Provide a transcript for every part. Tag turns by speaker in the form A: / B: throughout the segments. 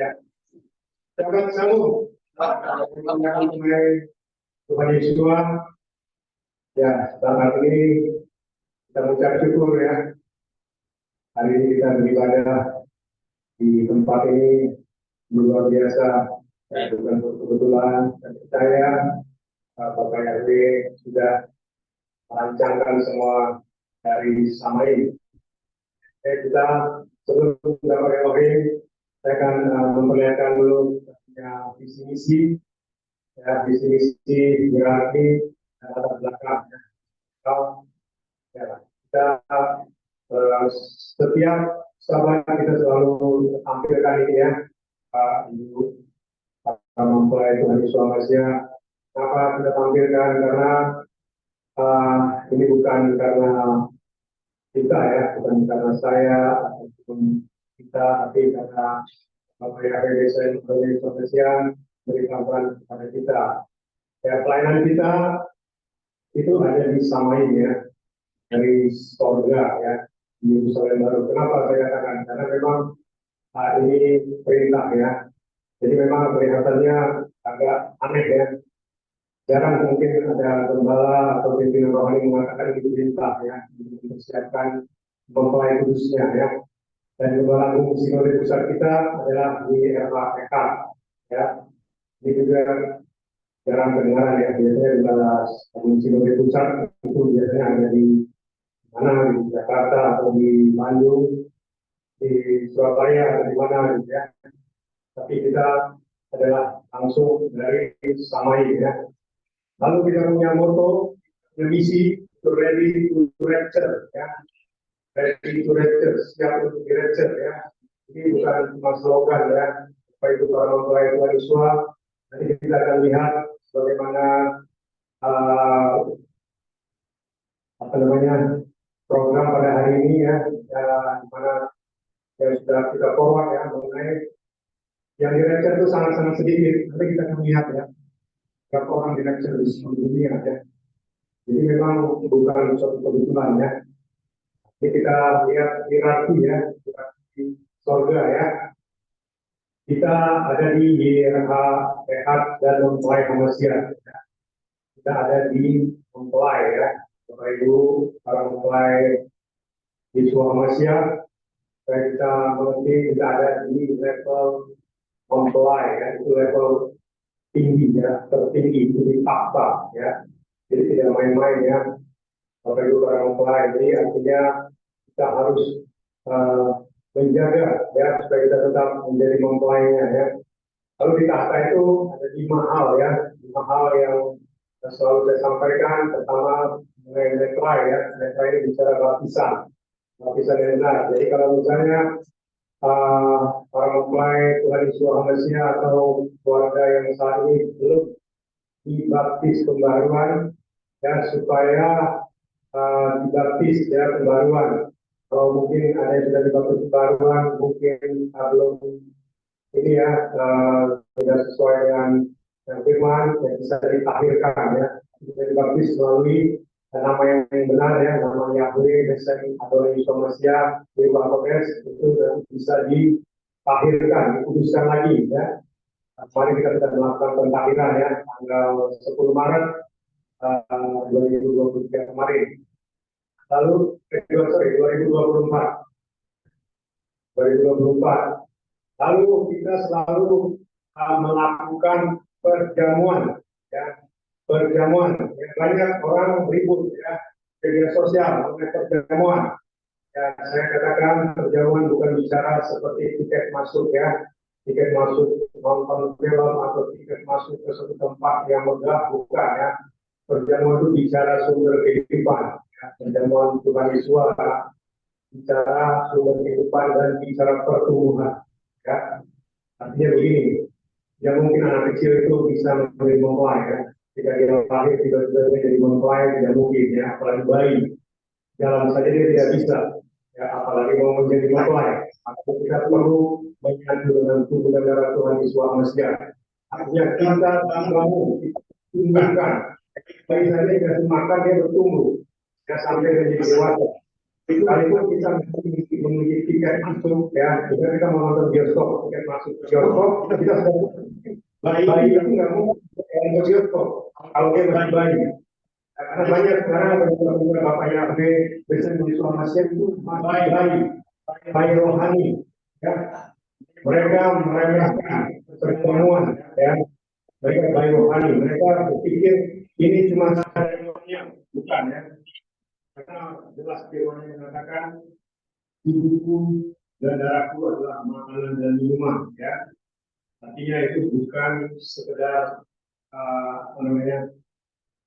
A: Ya, Shabbat Shalom. Tuhan Yesus Tuhan. Ya, saat ini kita mengucap syukur ya. Hari ini kita beribadah di tempat ini luar biasa. Bukan kebetulan dan percaya Bapak RW sudah merancangkan semua dari sama ini. Kita sebelum Bapak RW, saya akan memperlihatkan dulu visi misi, ya, visi misi hierarki dan latar belakang. Ya, kita setiap sahabat kita selalu tampilkan ini ya, Pak Ibu, mempelai Tuhan Yesus Masia. Kenapa kita tampilkan? Karena ini bukan karena kita ya, bukan karena saya ataupun kita, tapi karena Bapak RW Desa Tuhan Yesus Masia berikan kepada kita. Ya, pelayanan kita itu ada di Samain ya, dari surga ya, di Yerusalem baru. Kenapa saya katakan? Karena memang ini perintah ya. Jadi memang kelihatannya agak aneh ya. Jarang mungkin ada gembala atau pimpinan rohani mengatakan itu perintah ya, untuk mempersiapkan mempelai kudusnya ya. Dan gembala umum sinode pusat kita adalah di RAPK ya. Ini juga jarang kedengaran ya. Biasanya gembala umum sinode pusat itu biasanya ada di mana, di Jakarta atau di Bandung, di Surabaya atau di mana gitu ya. Tapi kita adalah langsung dari Samai ya. Lalu kita punya moto, misi, to ready to rapture ya. Ready to rapture, siap untuk di rapture ya. Ini bukan cuma slogan ya. Bapak Ibu para mempelai Tuhan Yesus, nanti kita akan lihat bagaimana program pada hari ini ya, di mana yang sudah kita forward ya, mengenai yang di rapture itu sangat-sangat sedikit. Nanti kita akan lihat ya, berapa orang di rapture di seluruh dunia ya. Jadi memang bukan suatu kebetulan ya. Jadi kita lihat hierarki ya, di surga ya. Kita ada di YRH Sehat dan Mempelai Manusia. Ya. Kita ada di mempelai ya, Bapak Ibu para mempelai di Manusia. Supaya kita mengerti kita ada di level mempelai ya, itu level tinggi ya, tertinggi, itu di tahta ya. Jadi tidak main-main ya, Bapak Ibu para mempelai. Jadi artinya kita harus menjaga ya, supaya kita tetap menjadi mempelainya ya. Lalu di tahta itu ada 5 hal ya, 5 hal yang selalu saya sampaikan. Pertama mengenai letra ya, letra ini bicara lapisan yang benar. Jadi kalau misalnya para mempelai Tuhan Yesus Masia atau keluarga yang saat ini belum dibaptis pembaruan ya, supaya dibaptis ya pembaruan. Kalau mungkin ada yang sudah dibaptis pembaruan, mungkin belum ini ya, tidak sesuai dengan firman, yang bisa ditahirkan ya, bisa dibaptis melalui nama yang benar ya, nama Yahweh, Besen, atau Yesus Masia, Dewa Bapes, itu bisa ditahirkan, dikuduskan lagi ya. Kemarin kita sudah melakukan pentahiran ya, tanggal 10 Maret 2023 kemarin. Lalu 2024. Lalu kita selalu melakukan perjamuan ya. Perjamuan, ya, banyak orang ribut ya, media sosial mengenai perjamuan. Ya, saya katakan perjamuan bukan bicara seperti tiket masuk ya, tiket masuk nonton film atau tiket masuk ke suatu tempat yang megah, bukan ya. Perjamuan itu bicara sumber kehidupan. Ya. Perjamuan Tuhan Yesus bicara sumber kehidupan dan bicara pertumbuhan. Ya. Artinya begini, ya mungkin anak kecil itu bisa menjadi mempelai ya. Jika dia lahir tiba-tiba menjadi mempelai tidak mungkin ya, apalagi bayi. Jalan saja dia tidak bisa, ya apalagi mau menjadi mempelai. Maka kita perlu menyatu dengan tubuh dan darah Tuhan Yesus Masia. Artinya kita bangun, kita tumbuhkan. Bayi saja dikasih makan dia bertumbuh, ya sampai menjadi dewasa. Sekalipun kita memiliki memiliki tiket masuk ya, jika kita mau nonton bioskop, tiket masuk ke bioskop, kita sudah bayi itu nggak mau ke bioskop kalau dia masih bayi. Karena banyak sekarang beberapa bapaknya AB biasanya di Sulawesi itu bayi rohani, ya. Mereka meremehkan pertemuan, ya. Mereka bayi rohani, mereka berpikir ini cuma seremonial, bukan ya. Karena jelas firman yang mengatakan tubuhku dan darahku adalah makanan dan minuman, ya. Artinya itu bukan sekedar apa namanya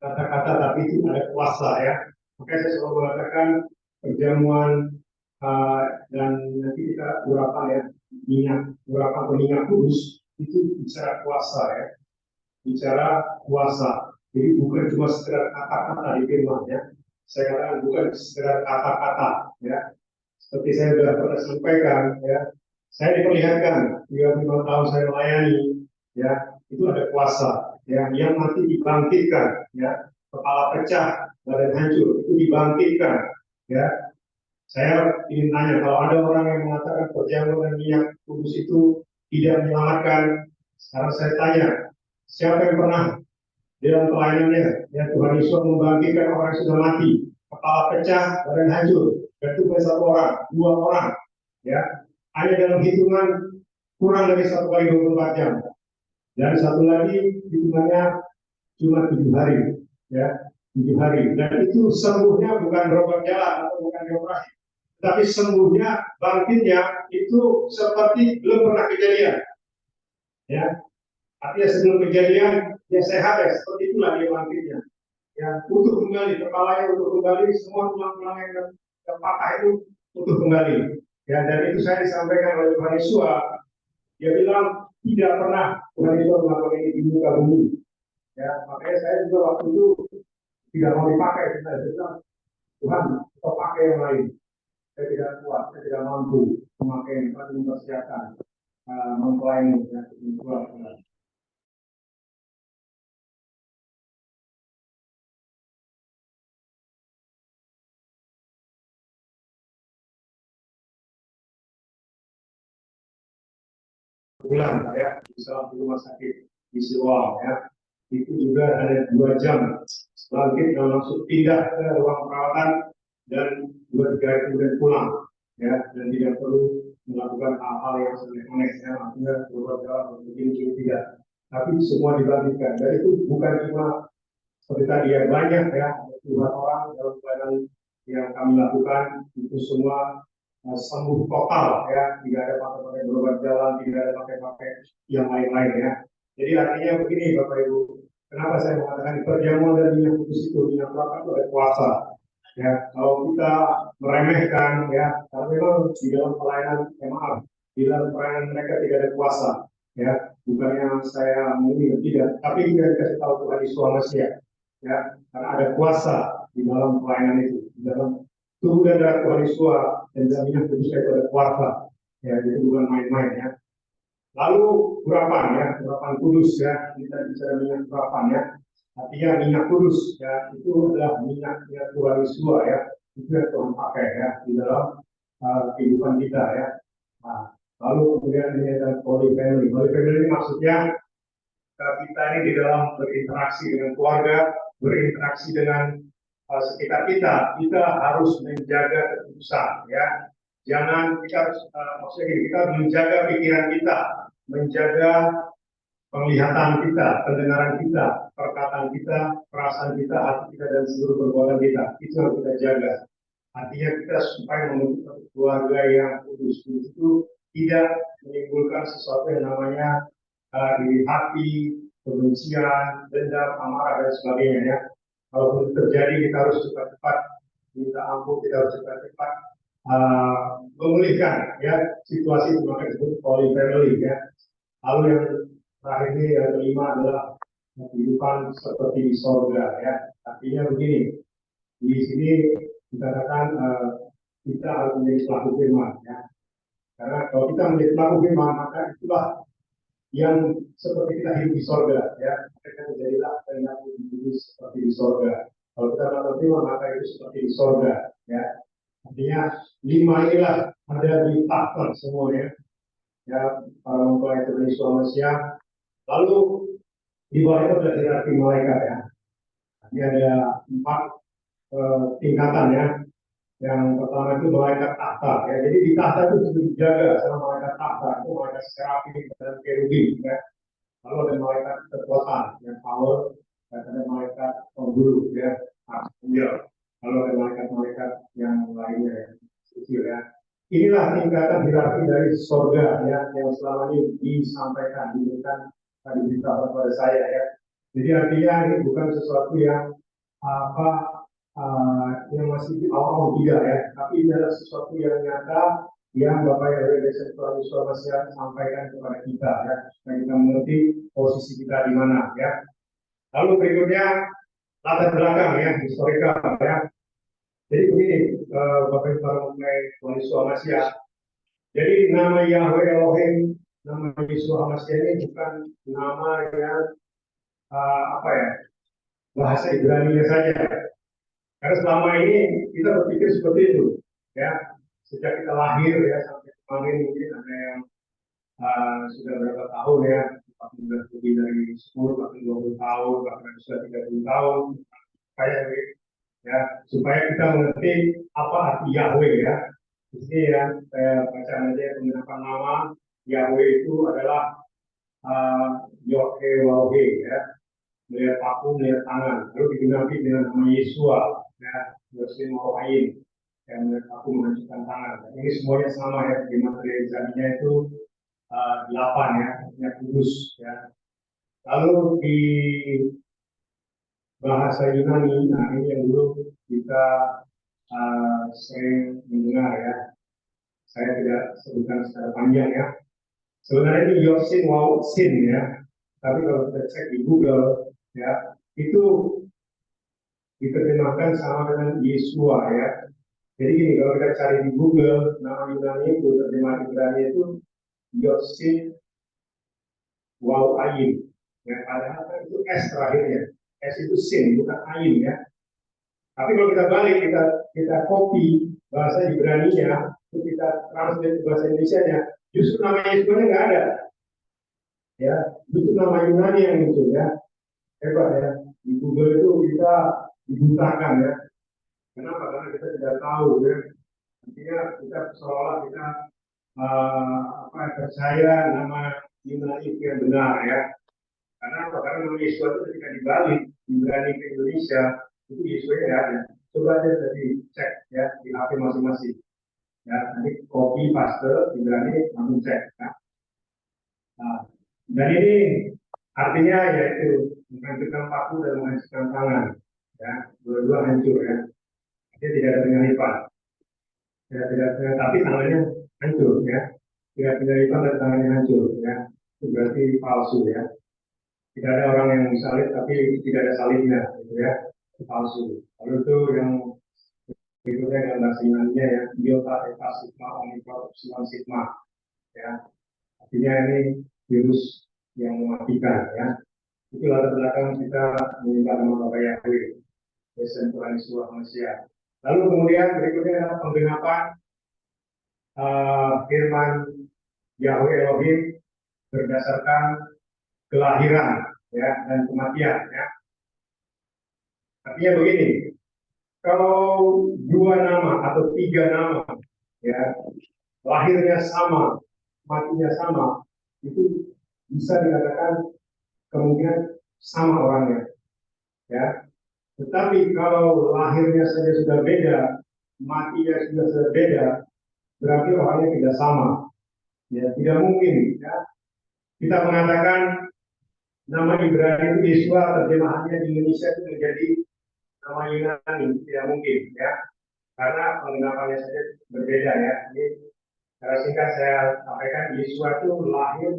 A: kata-kata, tapi itu ada kuasa, ya. Makanya saya selalu mengatakan perjamuan dan nanti kita urapan ya urapan minyak kudus itu bicara kuasa, ya. Bicara kuasa. Jadi bukan cuma sekedar kata-kata di firman, ya. Saya katakan bukan sekedar kata-kata, ya. Seperti saya sudah pernah sampaikan, ya. Saya diperlihatkan 35 tahun saya melayani, ya. Itu ada kuasa, ya, yang nanti dibangkitkan, ya. Kepala pecah, badan hancur, itu dibangkitkan, ya. Saya ingin tanya, kalau ada orang yang mengatakan perjamuan dan minyak kudus itu tidak menyelamatkan, sekarang saya tanya, siapa yang pernah dalam pelayanannya, ya, Tuhan Yesus membangkitkan orang yang sudah mati, kepala pecah, badan hancur, dan itu bukan satu orang, dua orang, ya, hanya dalam hitungan kurang dari 1 kali 24 jam, dan satu lagi hitungannya cuma 7 hari, ya, 7 hari, dan itu sembuhnya bukan berobat jalan atau bukan dioperasi, tapi sembuhnya, bangkitnya itu seperti belum pernah kejadian, ya. Artinya sebelum kejadian dia sehat, ya, seperti itulah dia bangkitnya, ya, utuh kembali, kepalanya utuh kembali, semua tulang-tulang yang patah itu utuh kembali, ya. Dan itu saya disampaikan oleh Tuhan Yesus, dia bilang tidak pernah Tuhan Yesus melakukan ini di muka bumi, ya. Makanya saya juga waktu itu tidak mau dipakai, saya bilang Tuhan kau pakai yang lain, saya tidak kuat, saya tidak mampu memakai ini, tapi mempersiapkan mempelai ya, bulan ya, di salah satu rumah sakit di Siloam, ya. Itu juga ada 2 jam bangkit dan langsung pindah ke ruang perawatan dan 2-3 hari kemudian pulang, ya, dan tidak perlu melakukan hal-hal yang aneh, ya, artinya berobat jalan begini tidak, tapi semua dibangkitkan. Dan itu bukan cuma seperti tadi ya, banyak ya, puluhan orang dalam pelayanan yang kami lakukan itu semua sembuh total, ya, tidak ada pakai berobat jalan, tidak ada pakai yang lain-lain, ya. Jadi artinya begini Bapak Ibu, kenapa saya mengatakan perjamuan dan minyak kudus itu, minyak kelapa itu ada kuasa, ya. Kalau kita meremehkan, ya, karena memang di dalam pelayanan, maaf, di dalam pelayanan mereka tidak ada kuasa, ya. Bukannya saya mengingat tidak, tapi kita dikasih tahu Tuhan Yesus Masia, ya, karena ada kuasa di dalam pelayanan itu, di dalam tubuh dan darah Tuhan Yesus dan minyak kudus itu ada kuasa, ya, itu bukan main-main, ya. Lalu urapan, ya, urapan kudus, ya, kita bicara minyak urapan, ya, artinya minyak kudus, ya, itu adalah minyak Tuhan Yesus, ya, itu yang Tuhan pakai, ya, di dalam kehidupan kita, ya. Nah, lalu kemudian ini ada Holy Family. Holy Family ini maksudnya kita ini di dalam berinteraksi dengan keluarga, berinteraksi dengan sekitar kita harus menjaga keputusan, ya. Jangan kita maksudnya kita menjaga pikiran kita, menjaga penglihatan kita, pendengaran kita, perkataan kita, perasaan kita, hati kita, dan seluruh perbuatan kita. Itu yang kita jaga. Artinya kita supaya membentuk keluarga yang kudus itu tidak menimbulkan sesuatu yang namanya iri hati, kebencian, dendam, amarah, dan sebagainya, ya. Kalau itu terjadi, kita harus cepat-cepat minta ampun, kita harus cepat-cepat memulihkan, ya, situasi itu, maka disebut Holy Family, ya. Lalu yang terakhir ini yang kelima adalah kehidupan seperti di sorga, ya. Artinya begini, di sini dikatakan kita harus menjadi pelaku firman, ya. Karena kalau kita menjadi pelaku firman, maka itulah yang seperti kita hidup di sorga, ya. Kita menjadilah yang hidup seperti di sorga. Kalau kita melakukan firman, maka itu seperti di sorga, ya. Artinya 5 inilah ada di tahta semuanya. Ya, para mempelai Tuhan Yesus Masia. Lalu di bawah itu ada hierarki malaikat ya. Ini ada 4 tingkatan ya. Yang pertama itu malaikat tahta ya. Jadi di tahta itu dijaga sama malaikat tahta itu malaikat serafim dan kerubim ya. Lalu ada malaikat kekuatan yang power dan ada malaikat penghulu ya. Angel. Lalu ada malaikat-malaikat yang lainnya ya. Kecil ya. Inilah tingkatan hierarki dari sorga ya yang selama ini disampaikan diberikan tadi diberitahu kepada saya ya. Jadi artinya ini bukan sesuatu yang apa yang masih di awal tidak ya, tapi ini adalah sesuatu yang nyata yang Bapak yang dari Sektor Islamasi sampaikan kepada kita ya, supaya kita mengerti posisi kita di mana ya. Lalu berikutnya latar belakang ya, historikal ya. Jadi begini, Bapak Ibu para pemain Tuhan Yesus Amasya. Jadi nama Yahweh Elohim, nama Yesus Amasya ini bukan nama yang apa ya, bahasa Ibrani saja. Karena selama ini kita berpikir seperti itu, ya. Sejak kita lahir ya sampai kemarin mungkin ada yang sudah berapa tahun ya, sudah lebih dari 10 bahkan 20 tahun, bahkan sudah 30 tahun, kayak ya, supaya kita mengerti apa arti Yahweh ya. Di sini ya, saya baca aja penginapan nama Yahweh itu adalah Yod-Heh-Waw-Heh ya, melihat paku, melihat tangan, lalu digenapi dengan nama Yesua ya, Yosef Mawain yang melihat paku menunjukkan tangan. Ini semuanya sama ya, di materialisasinya itu 8 ya, artinya kudus ya. Lalu di bahasa Yunani, nah ini yang dulu kita sering mendengar ya. Saya tidak sebutkan secara panjang ya. Sebenarnya ini Yosin Wow Sin ya. Tapi kalau kita cek di Google ya, itu diterjemahkan sama dengan Yesua ya. Jadi gini, kalau kita cari di Google nama Yunani itu terjemahan Ibrani itu Yosin Wow Ayin. Ya, padahal kan itu S terakhirnya. S itu sin, bukan ayin ya. Tapi kalau kita balik, kita copy bahasa Ibrani-nya, kita translate bahasa Indonesia-nya, justru nama Yesusnya nggak ada. Ya, justru nama Yunani yang muncul ya. Hebat ya. Di Google itu kita dibutakan ya. Kenapa? Karena kita tidak tahu ya. Artinya kita seolah kita percaya nama Yunani itu yang benar ya. Karena apa? Karena nama Yesus itu ketika dibalik Ibrani ke Indonesia itu Yesusnya tidak ada. Coba aja tadi cek ya di HP masing-masing. Ya, nanti copy paste Ibrani langsung cek. Ya. Nah, dan ini artinya yaitu menghancurkan paku dan menghancurkan tangan. Ya, dua-dua hancur ya. Dia tidak ada penyalipan. Ya, tidak, tapi tangannya hancur ya. Tidak penyalipan dan tangannya hancur ya. Itu berarti palsu ya. Tidak ada orang yang salib tapi tidak ada salibnya gitu ya. Itu palsu. Lalu itu yang berikutnya dalam bahasa Yunani-nya ya, biota eta sigma omikron epsilon sigma ya. Artinya ini virus yang mematikan ya. Itu latar belakang kita menyembah nama Bapa Yahweh, Yesus Tuhan Yesus Manusia. Lalu kemudian berikutnya adalah penggenapan firman Yahweh Elohim berdasarkan kelahiran ya dan kematian ya. Artinya begini, kalau 2 nama atau 3 nama ya lahirnya sama, matinya sama, itu bisa dikatakan kemungkinan sama orangnya ya. Tetapi kalau lahirnya saja sudah beda, matinya sudah beda, berarti orangnya tidak sama. Ya, tidak mungkin ya. Kita mengatakan nama Ibrani itu Yesua, terjemahannya di Indonesia itu menjadi nama Yunani, tidak mungkin ya. Karena penggenapannya saja berbeda ya. Ini secara singkat saya sampaikan, Yesua itu lahir,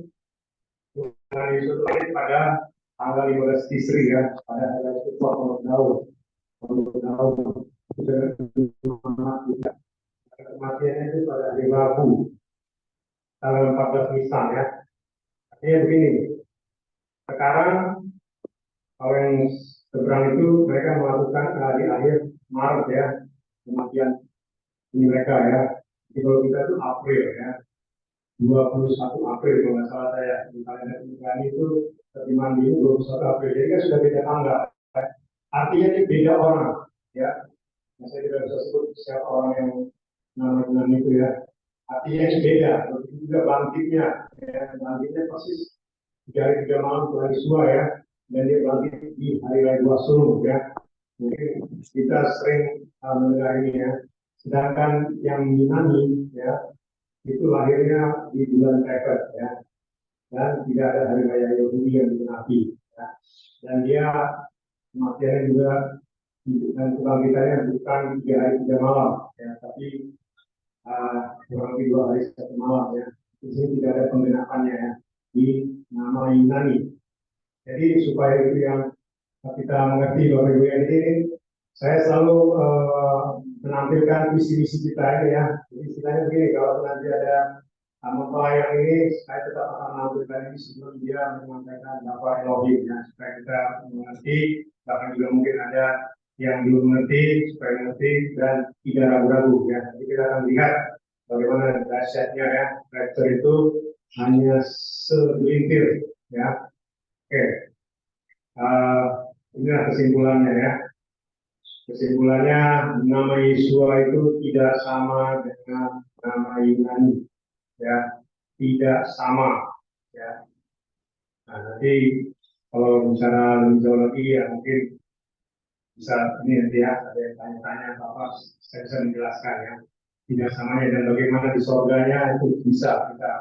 A: Tuhan Yesus lahir pada tanggal 15 Tisri ya, pada hari itu Daud. Kematiannya itu pada hari Rabu, tanggal 14 Nisan ya. Artinya begini, sekarang kalau yang seberang itu mereka melakukan di akhir Maret ya, kematian ini mereka ya. Jadi kalau kita tuh April ya, 21 April kalau nggak salah saya di kalender pernikahan itu terjemahan ini 21 April. Jadi kan sudah beda tanggal. Artinya ini beda orang ya. Nah, saya tidak bisa sebut siapa orang yang nama itu ya. Artinya ini beda. Begitu juga bangkitnya, ya. Bangkitnya persis di hari 3 malam Tuhan Yesus ya. Dan dia bangkit di hari raya Wasulu ya. Mungkin kita sering mendengar ini ya. Sedangkan yang Yunani ya itu lahirnya di bulan Tepet ya, dan tidak ada hari raya Yahudi yang digenapi ya. Dan dia kematiannya juga dan kebangkitannya bukan 3 hari 3 malam ya, tapi kurang lebih 2 hari 1 malam ya. Di sini tidak ada penggenapannya ya di nama Yunani. Jadi supaya itu yang kita mengerti Bapak Ibu ya, ini saya selalu menampilkan visi-visi kita ini ya. Jadi istilahnya begini, kalau nanti ada mempelai yang ini, saya tetap akan menampilkan ini sebelum dia menyampaikan Bapak Elohim ya, supaya kita mengerti, bahkan juga mungkin ada yang belum mengerti, supaya mengerti dan tidak ragu-ragu ya. Jadi kita akan lihat bagaimana dahsyatnya ya, rapture itu hanya segelintir ya. Oke, inilah kesimpulannya ya. Kesimpulannya, nama Yesua itu tidak sama dengan nama Yunani, ya, tidak sama, ya. Nah, nanti kalau bicara lebih jauh lagi ya mungkin bisa ini nanti ya ada yang tanya-tanya apa saya bisa menjelaskan ya tidak samanya dan bagaimana di surganya itu bisa kita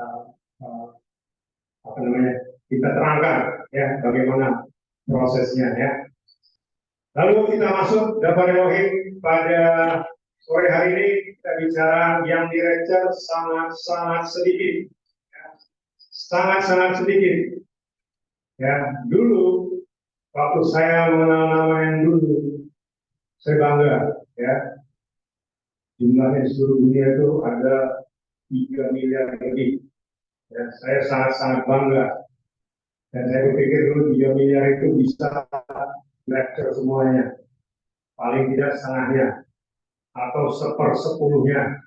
A: uh, uh, apa namanya kita terangkan ya bagaimana prosesnya ya. Lalu kita masuk Bapak Elohim pada sore hari ini kita bicara yang director sangat-sangat sedikit, ya. Sangat-sangat sedikit. Ya, dulu waktu saya mengenal nama yang dulu, saya bangga, ya. Jumlahnya di seluruh dunia itu ada 3 miliar lebih. Ya, saya sangat-sangat bangga. Dan saya berpikir dulu 3 miliar itu bisa lecture semuanya. Paling tidak setengahnya. Atau sepersepuluhnya.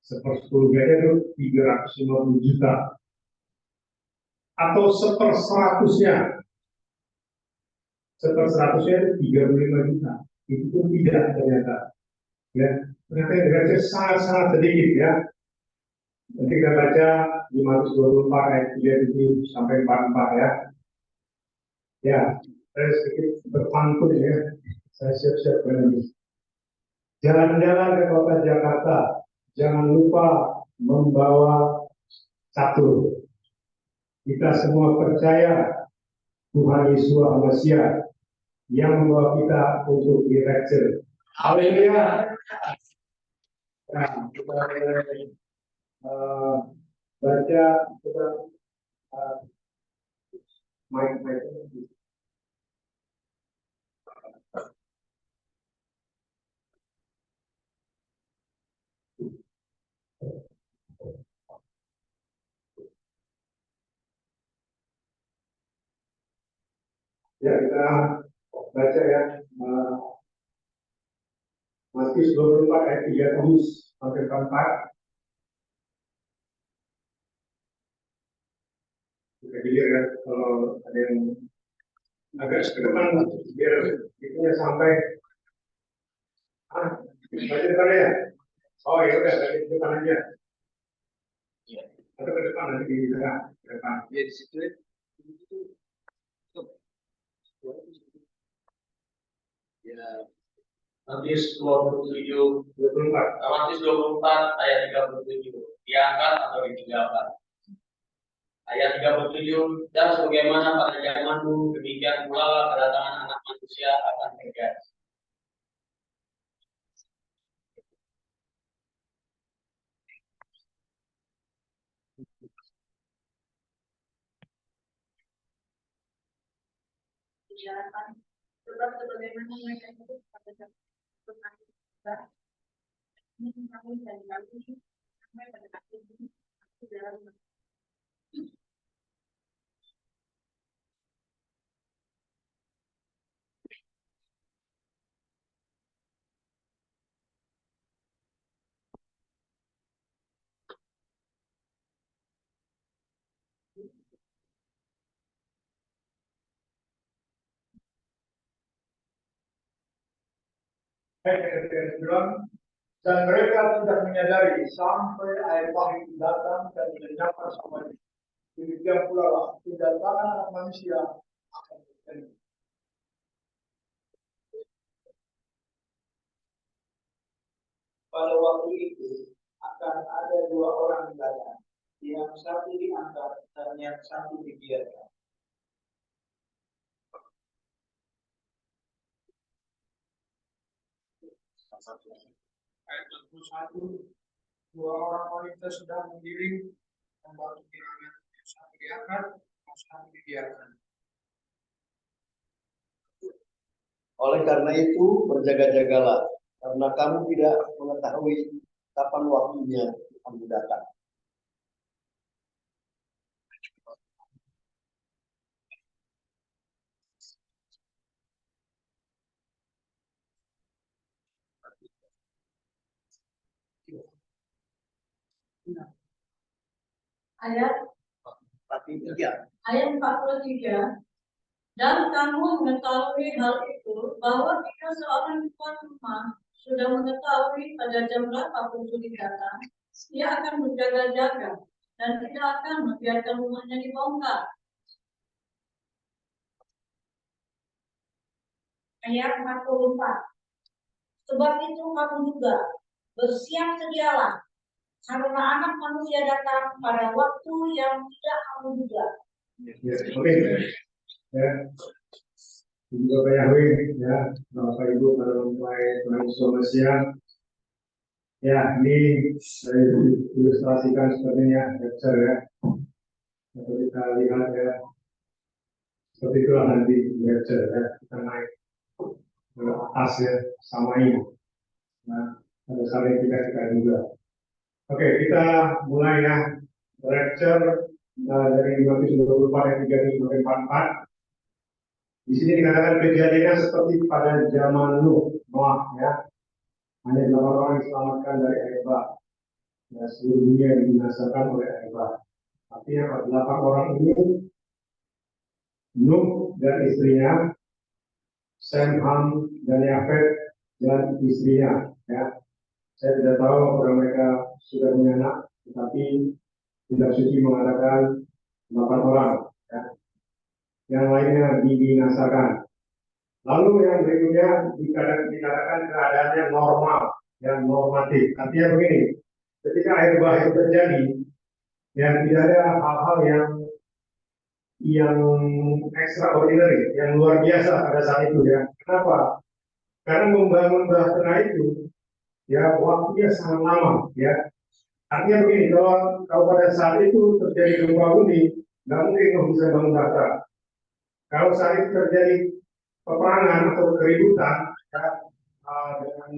A: Sepersepuluhnya itu 350 juta. Atau seperseratusnya. Seperseratusnya itu 35 juta. Itu pun tidak ternyata. Ya, ternyata yang derajat sangat-sangat sedikit ya. Nanti kita baca di Matius 24 ayat 37 sampai 44 ya. Ya, saya sedikit berpantun ya. Saya siap-siap berani. Jalan-jalan ke kota Jakarta, jangan lupa membawa catur. Kita semua percaya Tuhan Yesus Masia yang membawa kita untuk di rapture. Haleluya. Nah, kita baca kita mic. Ya, kita baca ya. Matius 24 ayat 30 sampai 44. Kita dilihat ya, kalau ada yang agak ke depan biar itunya sampai baca depan ya. Oh ya udah dari depan aja. Atau ke depan nanti di tengah ke depan. Ya di situ ya. Ya. Matius 27, 24. Matius 24 ayat 37. Diangkat atau ditinggalkan. Ayat 37, dan sebagaimana pada zamanmu, demikian pula kedatangan anak manusia akan terjadi. Dijalankan, sebab sebagaimana mereka itu pada Tuhan kita, ini kami dan kami sampai pada akhir ini dalam
B: ayat yang ke-9, dan mereka tidak menyadari sampai air bah itu datang dan menyenangkan semuanya. Demikian pula lah kedatangan anak manusia akan terjadi. Pada waktu itu akan ada dua orang datang, yang satu diangkat dan yang satu dibiarkan. Ayat 21, dua orang wanita sedang menggiring dan batu pirangan, yang satu diangkat, yang satu dibiarkan.
C: Oleh karena itu, berjaga-jagalah, karena kamu tidak mengetahui kapan waktunya Tuhan datang.
D: Ayat 43. Dan kamu mengetahui hal itu, bahwa jika seorang tuan rumah sudah mengetahui pada jam berapa pencuri datang, ia akan berjaga-jaga dan tidak akan membiarkan rumahnya dibongkar. Ayat 44. Sebab itu kamu juga bersiap sedialah, karena anak manusia datang pada waktu yang tidak kamu duga.
A: Ya, juga Pak Yahweh, ya, Bapak Ibu pada mempelai Tuhan Yesus Mesias. Ya, ini saya ilustrasikan sepertinya, lecture ya. Kalau kita lihat ya, seperti itulah nanti lecture ya, kita naik ke atas ya, sama ini. Nah, pada saat ini kita juga. Oke, kita mulai ya, lecture dari Matius 24 ayat 3 sampai 44. Di sini dikatakan kejadiannya seperti pada zaman Noah ya. Hanya 8 orang diselamatkan dari air bah. Ya, seluruh dunia dibinasakan oleh air bah. Artinya 8 orang ini, Nuh dan istrinya, Sem, Ham dan Yafet dan istrinya. Ya, saya tidak tahu apakah mereka sudah punya anak, tetapi tidak suci mengatakan 8 orang. Ya. Yang lainnya dibinasakan. Lalu yang berikutnya dikatakan keadaannya normal, yang normatif. Artinya begini, ketika air bah itu terjadi, yang tidak ada hal-hal yang extraordinary, yang luar biasa pada saat itu ya. Kenapa? Karena membangun bahtera itu, ya waktunya sangat lama, ya. Artinya begini, kalau pada saat itu terjadi gempa bumi, nggak mungkin kamu bisa bangun bahtera. Kalau saat itu terjadi peperangan atau keributan, ya, dengan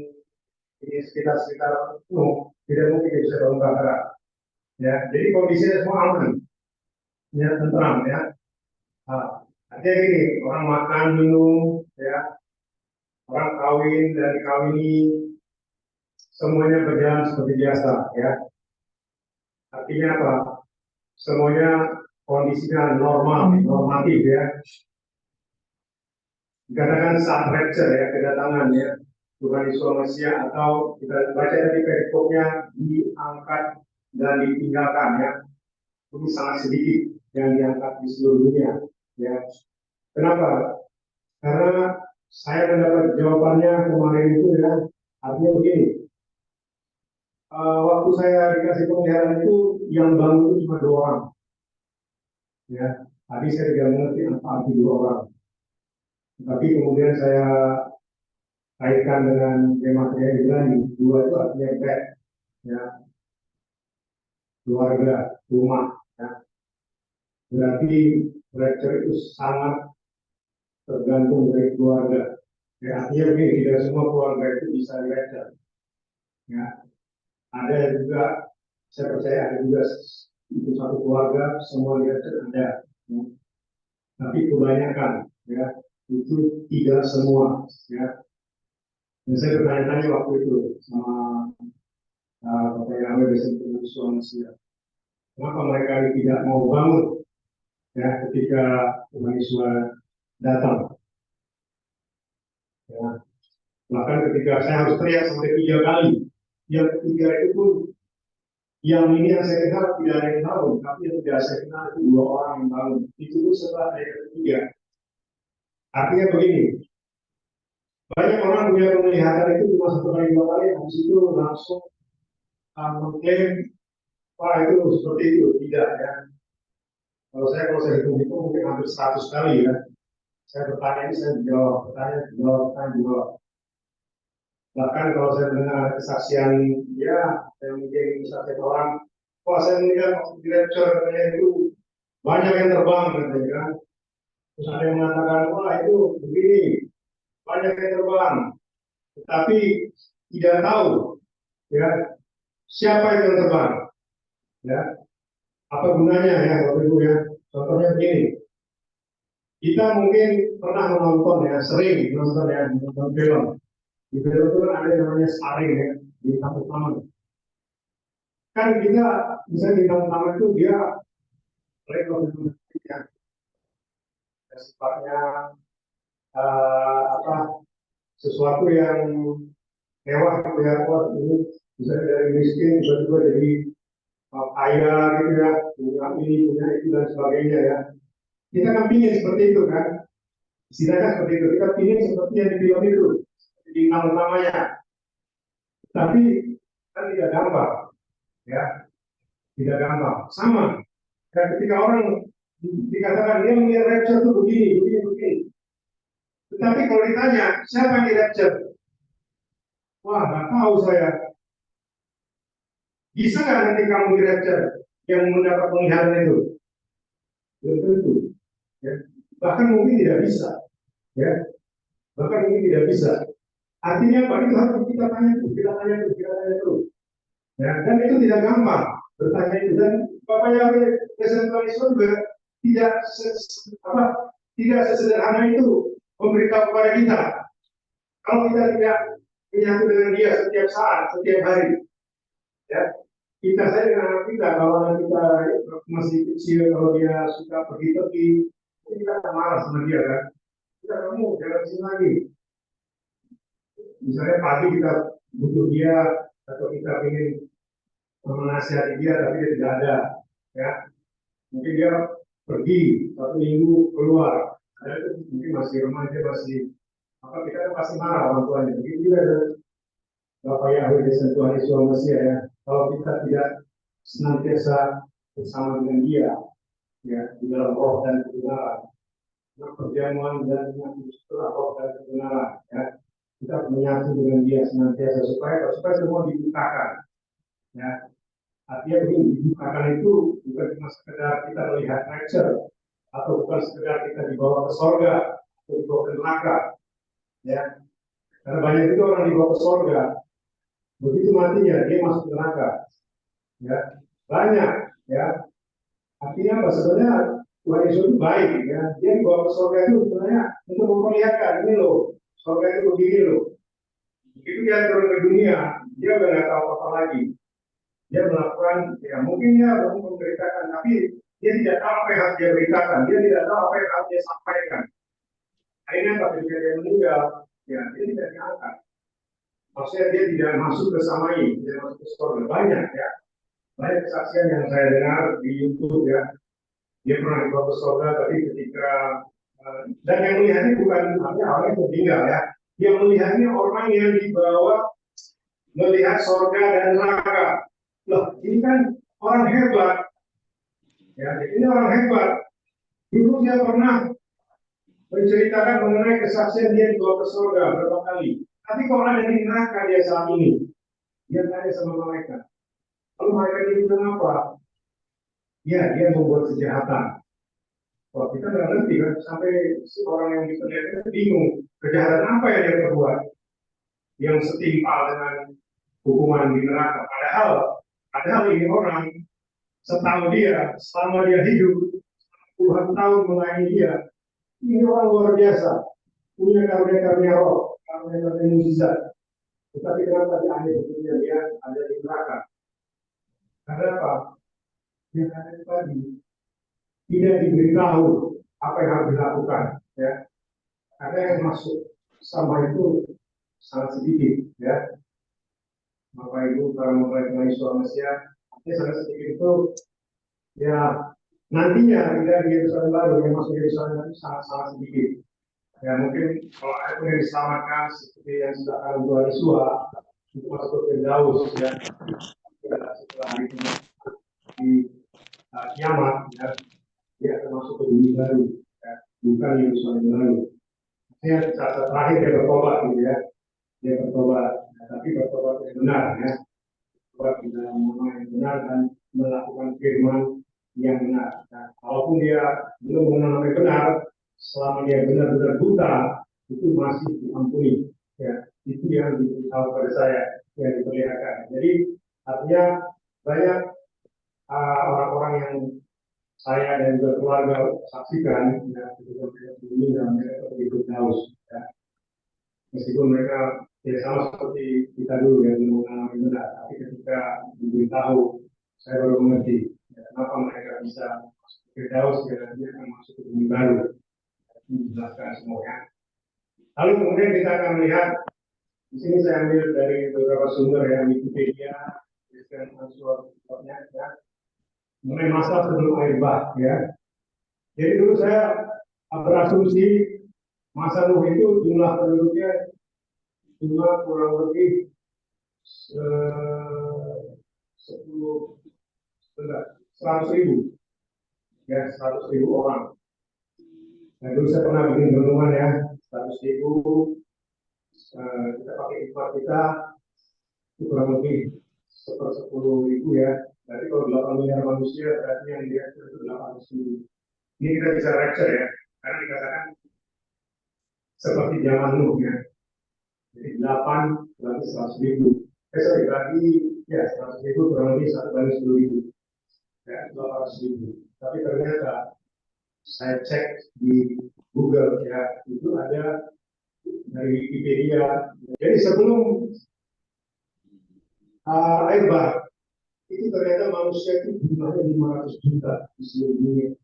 A: ini sekitar tidak mungkin bisa bangun bahtera. Ya, jadi kondisinya semua aman, ya tentram ya. Artinya gini, orang makan minum, ya, orang kawin dan dikawini, semuanya berjalan seperti biasa, ya. Artinya apa? Semuanya kondisinya normal, normatif, ya. Dikatakan saat rapture, ya, kedatangan, ya, Tuhan Yesus Mesias, atau kita baca tadi perikopnya diangkat dan ditinggalkan, ya. Ini sangat sedikit yang diangkat di seluruh dunia, ya. Kenapa? Karena saya mendapat jawabannya kemarin itu ya, artinya begini. Waktu saya dikasih pemeliharaan itu yang bangun itu cuma 2 orang. Ya, tadi saya tidak mengerti apa arti 2 orang. Tapi kemudian saya kaitkan dengan gematria Ibrani, 2 itu artinya bed, ya, keluarga, rumah. Ya. Berarti rapture itu sangat tergantung dari keluarga. Ya, artinya begini, tidak semua keluarga itu bisa rapture. Ya, ada juga, saya percaya ada juga itu satu keluarga semua dia ada, ya. Tapi kebanyakan ya itu tidak semua ya. Dan saya bertanya-tanya waktu itu sama Bapak Yahweh beserta suami saya, kenapa mereka tidak mau bangun ya ketika Tuhan Yesus datang ya. Bahkan ketika saya harus teriak sampai 3 kali, yang ketiga itu pun yang ini yang saya kenal tidak ada yang tahu, tapi yang tidak saya kenal itu 2 orang yang tahu. Itu pun setelah saya ketiga. Artinya begini, banyak orang punya penglihatan itu cuma 1 kali 2 kali, habis itu langsung mengklaim, wah itu seperti itu. Tidak ya. Kalau saya hitung-hitung mungkin hampir 100 kali ya. Saya bertanya ini, saya jawab, bertanya jawab. Bahkan kalau saya mendengar kesaksian dia, saya mungkin kesaksian orang, wah saya melihat waktu direktur katanya itu banyak yang terbang katanya kan. Terus ada yang mengatakan, wah itu begini, banyak yang terbang, tetapi tidak tahu ya siapa itu yang terbang, ya apa gunanya ya Bapak Ibu ya. Contohnya begini, kita mungkin pernah menonton ya, sering menonton ya, menonton film. Di film itu kan ada yang namanya sparring ya, di kampung taman. Kan kita bisa di kampung taman itu dia ya, sifatnya sesuatu yang mewah gitu ya, ini bisa dari miskin tiba-tiba jadi kaya gitu ya, punya ini punya itu dan sebagainya ya. Kita kan pingin seperti itu kan, istilahnya seperti itu. Kita pingin seperti yang di film itu, di nama-namanya. Tapi kan tidak gampang, ya, tidak gampang. Sama, dan ketika orang dikatakan dia melihat rapture itu begini, begini, begini. Tetapi kalau ditanya siapa yang di rapture, wah nggak tahu saya. Bisa nggak nanti kamu di rapture yang mendapat penglihatan itu? Belum tentu. Ya. Bahkan mungkin tidak bisa. Ya. Bahkan mungkin tidak bisa. Artinya apa? Itu harus kita tanya terus, kita tanya terus, kita tanya terus. Ya. Dan itu tidak gampang bertanya itu. Dan Bapak Yahweh Presiden juga tidak tidak sesederhana itu memberitahu kepada kita. Kalau kita tidak menyatu dengan dia setiap saat, setiap hari, ya kita saya dengan anak kita, kalau anak kita masih kecil, kalau dia suka pergi-pergi, kita akan marah sama dia kan. Kita kamu jangan kesini lagi. Misalnya pagi kita butuh dia atau kita ingin menasihati dia tapi dia tidak ada, ya mungkin dia pergi 1 minggu keluar, ada itu mungkin masih remaja masih kita pasti marah orang tuanya. Begitu juga Bapak Yahweh Tuhan Yesus Mesir ya. Kalau kita tidak senantiasa bersama dengan Dia, ya di dalam roh dan kebenaran, perjamuan dan setelah roh dan kebenaran, ya kita menyatu dengan Dia senantiasa supaya semua dibukakan, ya. Artinya begini, dibukakan itu bukan cuma sekedar kita melihat rapture atau bukan sekedar kita dibawa ke surga atau dibawa ke neraka, ya. Karena banyak itu orang dibawa ke surga, begitu matinya dia masuk neraka, ya banyak, ya. Artinya apa? Sebenarnya Tuhan Yesus itu baik, ya. Dia dibawa ke surga itu sebenarnya untuk memperlihatkan ini loh, surga itu begini loh. Begitu dia turun ke dunia, dia udah nggak tahu apa lagi. Dia melakukan, ya mungkin dia belum memberitakan, tapi dia tidak tahu apa yang harus dia beritakan, dia tidak tahu apa yang harus dia sampaikan. Akhirnya ketika dia meninggal, ya dia tidak diangkat. Maksudnya dia tidak masuk ke samai, tidak masuk ke surga. Banyak ya, banyak kesaksian yang saya dengar di YouTube ya. Dia pernah dibawa ke surga, tapi ketika dan yang melihatnya bukan hanya orang yang meninggal ya. Dia melihatnya orang yang dibawa melihat surga dan neraka. Loh, ini kan orang hebat. Ya, ini orang hebat. Dulu dia pernah menceritakan mengenai kesaksian dia dibawa ke surga berapa kali. Tapi kalau ada di neraka dia saat ini, dia tanya sama mereka. Lalu mereka itu kenapa? Ya, dia membuat kejahatan. Wah, kita nggak ngerti kan, sampai orang yang diperlihatkan bingung. Kejahatan apa yang dia perbuat? Yang setimpal dengan hukuman di neraka. Padahal ini orang, setahu dia, selama dia hidup, puluhan tahun melayani dia, ini orang luar biasa. Punya karunia-karunia roh, karunia-karunia mukjizat. Tetapi kenapa dia ada di neraka? Karena apa? Dia ada tadi tidak diberitahu apa yang harus dilakukan. Ya, ada yang masuk sama itu sangat sedikit, ya. Bapak Ibu para mempelai Tuhan Yesus, artinya sangat sedikit itu, ya nantinya tidak di Yerusalem baru yang masuk Yerusalem itu sangat sedikit. Ya mungkin kalau ada yang diselamatkan seperti yang sudah akan Tuhan Yesus itu masuk ke Firdaus, ya. Setelah itu di kiamat, ya, dia akan masuk ke bumi baru, ya, bukan Yerusalem baru. Artinya saat terakhir dia bertobat, gitu ya. Dia bertobat, ya, tapi bertobat yang benar, ya. Bertobat di dalam nama yang benar dan melakukan firman yang benar. Nah, walaupun dia belum mengenal yang benar, selama dia benar-benar buta, itu masih diampuni. Ya, itu yang diberitahu pada saya, yang diperlihatkan. Jadi artinya banyak orang-orang yang saya dan juga keluarga saksikan, ya, ketika mereka begini dan mereka ikut Daus, ya. Meskipun mereka tidak sama seperti kita dulu yang mengalami benar, tapi ketika diberitahu, saya baru mengerti, ya, kenapa mereka bisa masuk ke Daus dan dia akan masuk ke bumi baru. Dijelaskan semuanya. Lalu kemudian kita akan melihat di sini saya ambil dari beberapa sumber yang Wikipedia, Kristen Answer-nya, ya, mengenai masa sebelum air bah, ya. Jadi dulu saya berasumsi masa Nuh itu jumlah penduduknya kurang lebih 100.000, ya 100.000 orang. Nah, dulu saya pernah bikin renungan, ya, 100.000, kita pakai hikmat kita itu kurang lebih 10.000, ya. Berarti kalau 8 miliar manusia berarti yang dia itu 800.000. Ini kita bisa rapture, ya, karena dikatakan seperti zaman Nuh, ya. Jadi 8 berarti 100.000. Berarti ya 100.000 kurang lebih 1 banding 10.000, ya 800.000. Tapi ternyata saya cek di Google, ya, itu ada dari Wikipedia. Jadi sebelum air bah itu ternyata manusia itu jumlahnya 500 juta di seluruh dunia.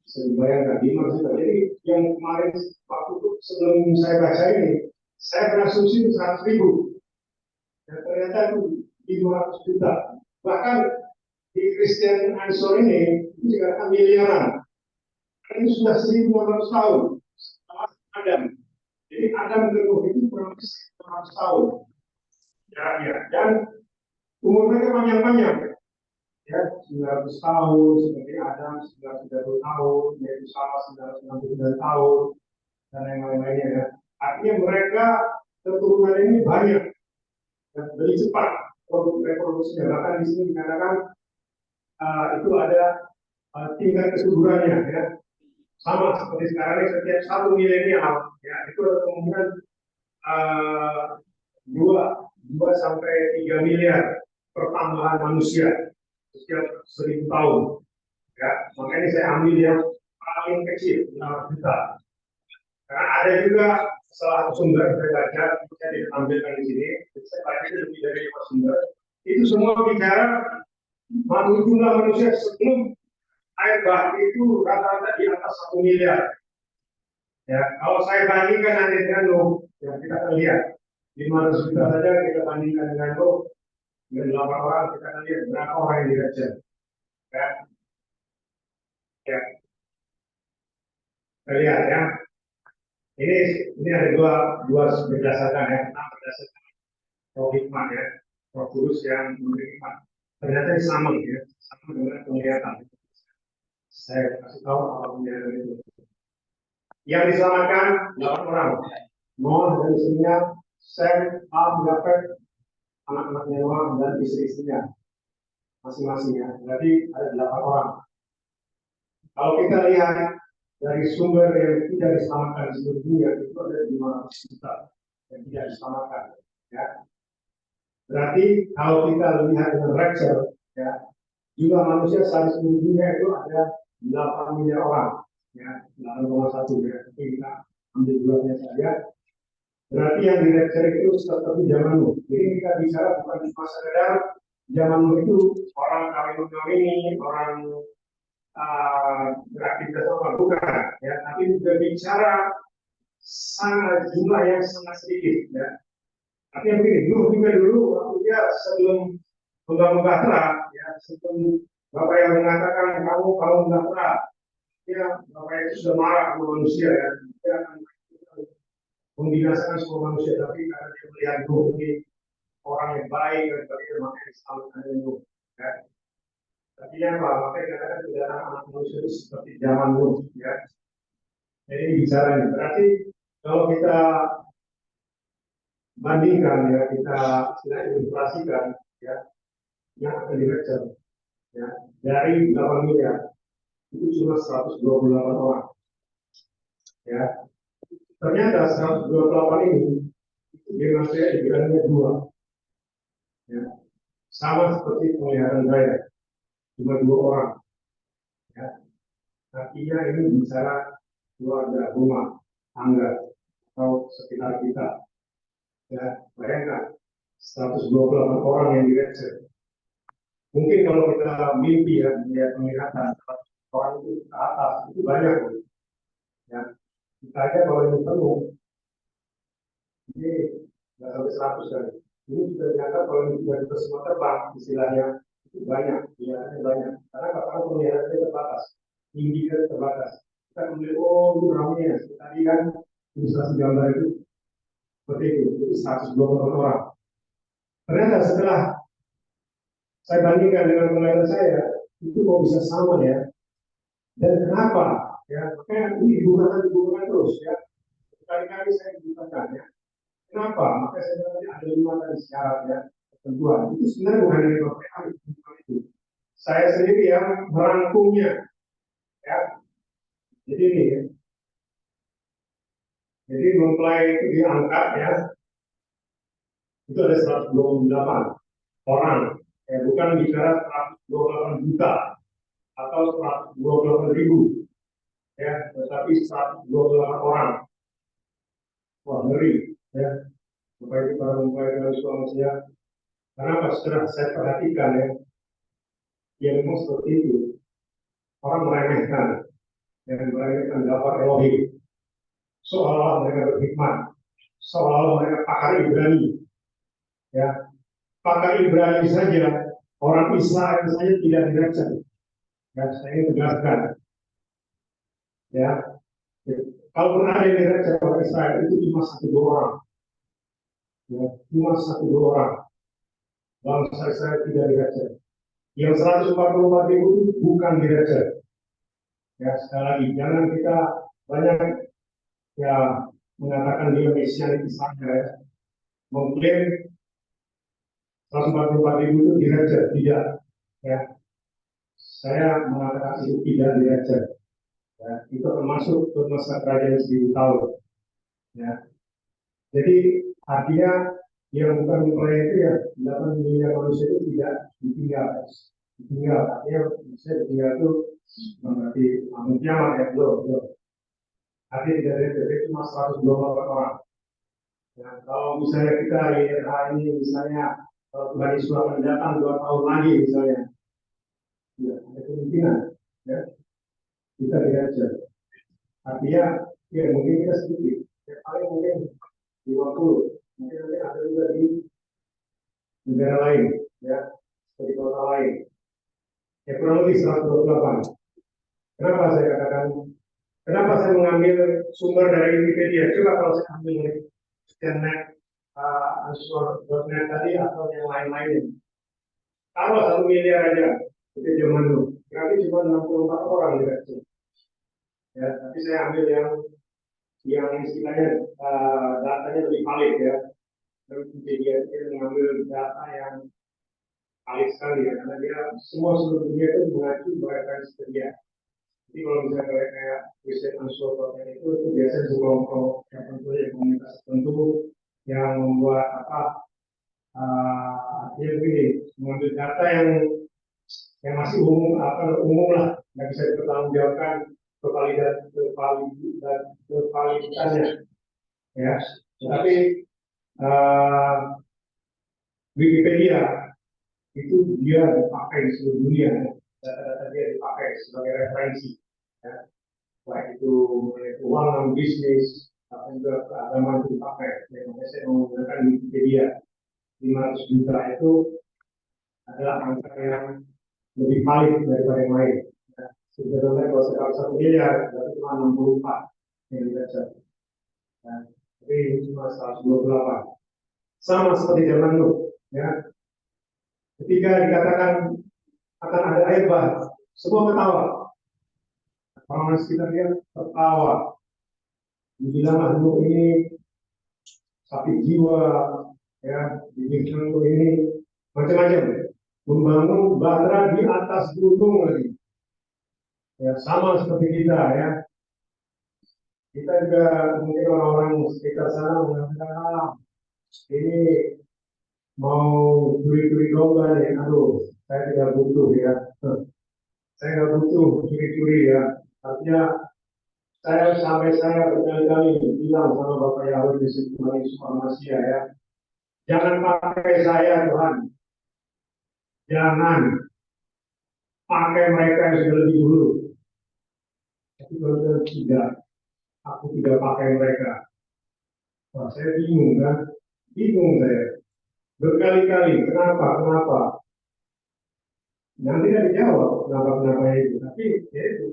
A: Bisa dibayangkan 500 juta. Jadi yang kemarin waktu itu sebelum saya baca ini, saya berasumsi itu 100.000. Dan ternyata itu 500 juta. Bahkan di Christian Answer ini itu dikatakan miliaran. Ini sudah 1.500 tahun setelah Adam. Jadi Adam dan itu kurang lebih 100 tahun. Ya, dan umur mereka panjang-panjang. Ya, 900 tahun, seperti Adam 930 tahun, yaitu Sarah 969 tahun, dan yang lain-lainnya, ya. Artinya mereka keturunan ini banyak dan lebih cepat reproduksinya. Bahkan di sini dikatakan itu ada tingkat kesuburannya, ya. Sama seperti sekarang ini setiap 1 milenial, ya, itu ada kemungkinan 2 sampai 3 miliar pertambahan manusia setiap 1.000 tahun. Ya, makanya saya ambil yang paling kecil 6 juta. Karena ada juga salah satu sumber saya baca, saya ditampilkan di sini, saya baca itu lebih dari 5 sumber. Itu semua bicara jumlah manusia sebelum air bah itu rata-rata di atas 1 miliar. Ya, kalau saya bandingkan nanti dengan Nuh, ya kita akan lihat 500 juta saja kita bandingkan dengan Nuh, dengan 8 orang kita akan lihat berapa orang yang dirajam. Ya, ya, kita lihat, ya. Ini ada dua berdasarkan, ya, berdasarkan Roh Hikmat, ya, Roh Kudus yang memberi hikmat. Ternyata sama, ya, sama dengan penglihatan. Saya kasih tahu apa penglihatan itu. Yang diselamatkan 8 orang. Noah dan istrinya, Sem, Ham, Yafet, anak-anaknya Noah dan istri-istrinya masing-masingnya. Berarti ada 8 orang. Kalau kita lihat dari sumber yang tidak diselamatkan di seluruh dunia itu ada 500 juta yang tidak diselamatkan. Ya. Berarti kalau kita lihat dengan rapture, ya, jumlah manusia saat seluruh dunia itu ada 8 miliar orang. Ya, 8,1, ya. Tapi kita ambil bulannya saja. Berarti yang di rapture itu seperti zaman Nuh. Jadi kita bicara bukan cuma sekedar zaman Nuh itu orang kawin-kawini, orang beraktivitas apa bukan, ya. Tapi juga bicara sangat jumlah yang sangat sedikit ya. Tapi yang begini, dulu waktu dia sebelum membangun Batra, ya sebelum Bapak yang mengatakan kamu Batra, ya Bapak itu sudah marah sama manusia ya, dia akan membinasakan semua manusia, tapi karena dia melihat Nuh ini orang yang baik dan sebagainya, makanya diselamatkan Nuh. Ya. Artinya apa? Makanya katakan tidak anak manusia itu seperti zaman Nuh. Ya. Jadi bicaranya berarti kalau kita bandingkan ya, kita ilustrasikan ya, yang akan direction ya, dari 8 miliar itu cuma 128 orang ya. Ternyata 128 ini dengan saya dibilangnya 2 ya. Sama seperti penglihatan saya cuma 2 orang ya. Artinya ini bicara keluarga, rumah tangga atau sekitar kita ya. Bayangkan 128 orang yang direction. Mungkin kalau kita mimpi ya, melihat penglihatan orang itu ke atas, itu banyak. Ya. Kita aja kalau ini penuh, ini nggak sampai 100 kali. Ini sudah dianggap kalau ini sudah kita semua terbang, istilahnya, itu banyak, kelihatannya banyak. Karena kalau penglihatannya terbatas, tingginya terbatas. Kita melihat, oh itu ramai. Tadi kan, ilustrasi gambar itu, seperti itu 120 orang. Ternyata setelah saya bandingkan dengan penglihatan saya, itu kok bisa sama ya. Dan kenapa? Ya, makanya ini digunakan terus ya. Kali-kali saya gunakan ya. Kenapa? Maka sebenarnya ada 5 tadi syarat ya, ketentuan. Itu sebenarnya bukan dari BPKM itu. Saya sendiri yang merangkumnya. Ya. Jadi ini ya. Jadi mempelai itu diangkat ya. Itu ada 128 orang. Ya, bukan bicara 128 juta atau 128 ribu. Ya, tetapi 128 orang. Wah, ngeri. Ya, Bapak Ibu para mempelai dan suaminya. Kenapa? Setelah saya perhatikan ya memang seperti itu. Orang meremehkan, yang meremehkan daftar Elohim. Seolah-olah mereka berhikmat, seolah-olah mereka pakar Ibrani. Ya, pakar Ibrani saja, orang Israel saja tidak direction. Ya, saya ingin tegaskan. Ya, kalau pernah ada yang direction orang Israel itu cuma 1-2 orang. Ya, cuma 1-2 orang. Bangsa Israel tidak direction. Yang 144 ribu itu bukan direction. Ya, sekali lagi, jangan kita banyak ya mengatakan dia mesianik Israel ya. Mengklaim 144 ribu itu direction, tidak. Ya, saya mengatakan itu tidak direction. Ya, itu termasuk masa kerajaan 1000 tahun. Ya, jadi artinya yang bukan mempelai itu ya 8 miliar manusia itu tidak ditinggal. Ditinggal, artinya bisa ditinggal itu berarti kiamat ya, belum. Artinya tidak ada cuma 128 orang. Ya, kalau misalnya kita ini misalnya kalau Tuhan Yesus akan datang 2 tahun lagi misalnya, ya ada kemungkinan ya kita direction. Artinya ya mungkin kita sedikit, ya paling mungkin 50, mungkin nanti ada juga di negara lain, ya seperti kota lain. Ya kurang lebih 128. Kenapa saya katakan? Kenapa saya mengambil sumber dari Wikipedia? Coba kalau saya ambil dari Scannet, Answer.net tadi atau yang lain-lain. Kalau 1 miliar aja, itu zaman dulu. Berarti cuma 64 orang direksi. Ya, tapi saya ambil yang istilahnya datanya lebih valid ya. Dan Wikipedia itu mengambil data yang valid sekali ya, karena dia semua seluruh dunia itu mengacu pada sedia. Jadi kalau misalnya kayak riset Answer.net itu biasanya kelompok tertentu ya, komunitas tertentu yang membuat artinya begini, mengambil data yang masih umum lah, nggak bisa dipertanggungjawabkan kevaliditasnya ya. Tetapi Wikipedia itu dia dipakai di seluruh dunia, data-data dia dipakai sebagai referensi ya. Baik itu mengenai keuangan, bisnis, apa juga keagamaan itu dipakai. Ya, makanya saya menggunakan Wikipedia. 500 juta itu adalah angka yang lebih valid daripada yang lain. Ya, sebetulnya kalau sekarang 1 miliar, berarti cuma 64 yang dibaca. Ya, tapi ini cuma 128. Sama seperti zaman Nuh. Ya, ketika dikatakan akan ada air bah, semua ketawa. Orang sekitar dia tertawa. Dibilang Nuh ini sakit jiwa, ya, dibilang Nuh ini macam-macam. Membangun batra di atas gunung lagi. Ya, sama seperti kita, ya. Kita juga mungkin orang-orang sekitar sana mengatakan, ini mau curi-curi domba nih, aduh, saya tidak butuh ya. Saya nggak butuh curi-curi ya. Artinya saya berkali-kali bilang sama Bapak Yahweh di situ informasi ya. Jangan pakai saya Tuhan. Jangan pakai mereka yang sudah lebih dulu. Tapi kalau tidak, aku tidak pakai mereka. Wah, saya bingung kan? Bingung saya. Berkali-kali, kenapa? Nanti tidak dijawab kenapa itu. Tapi ya itu.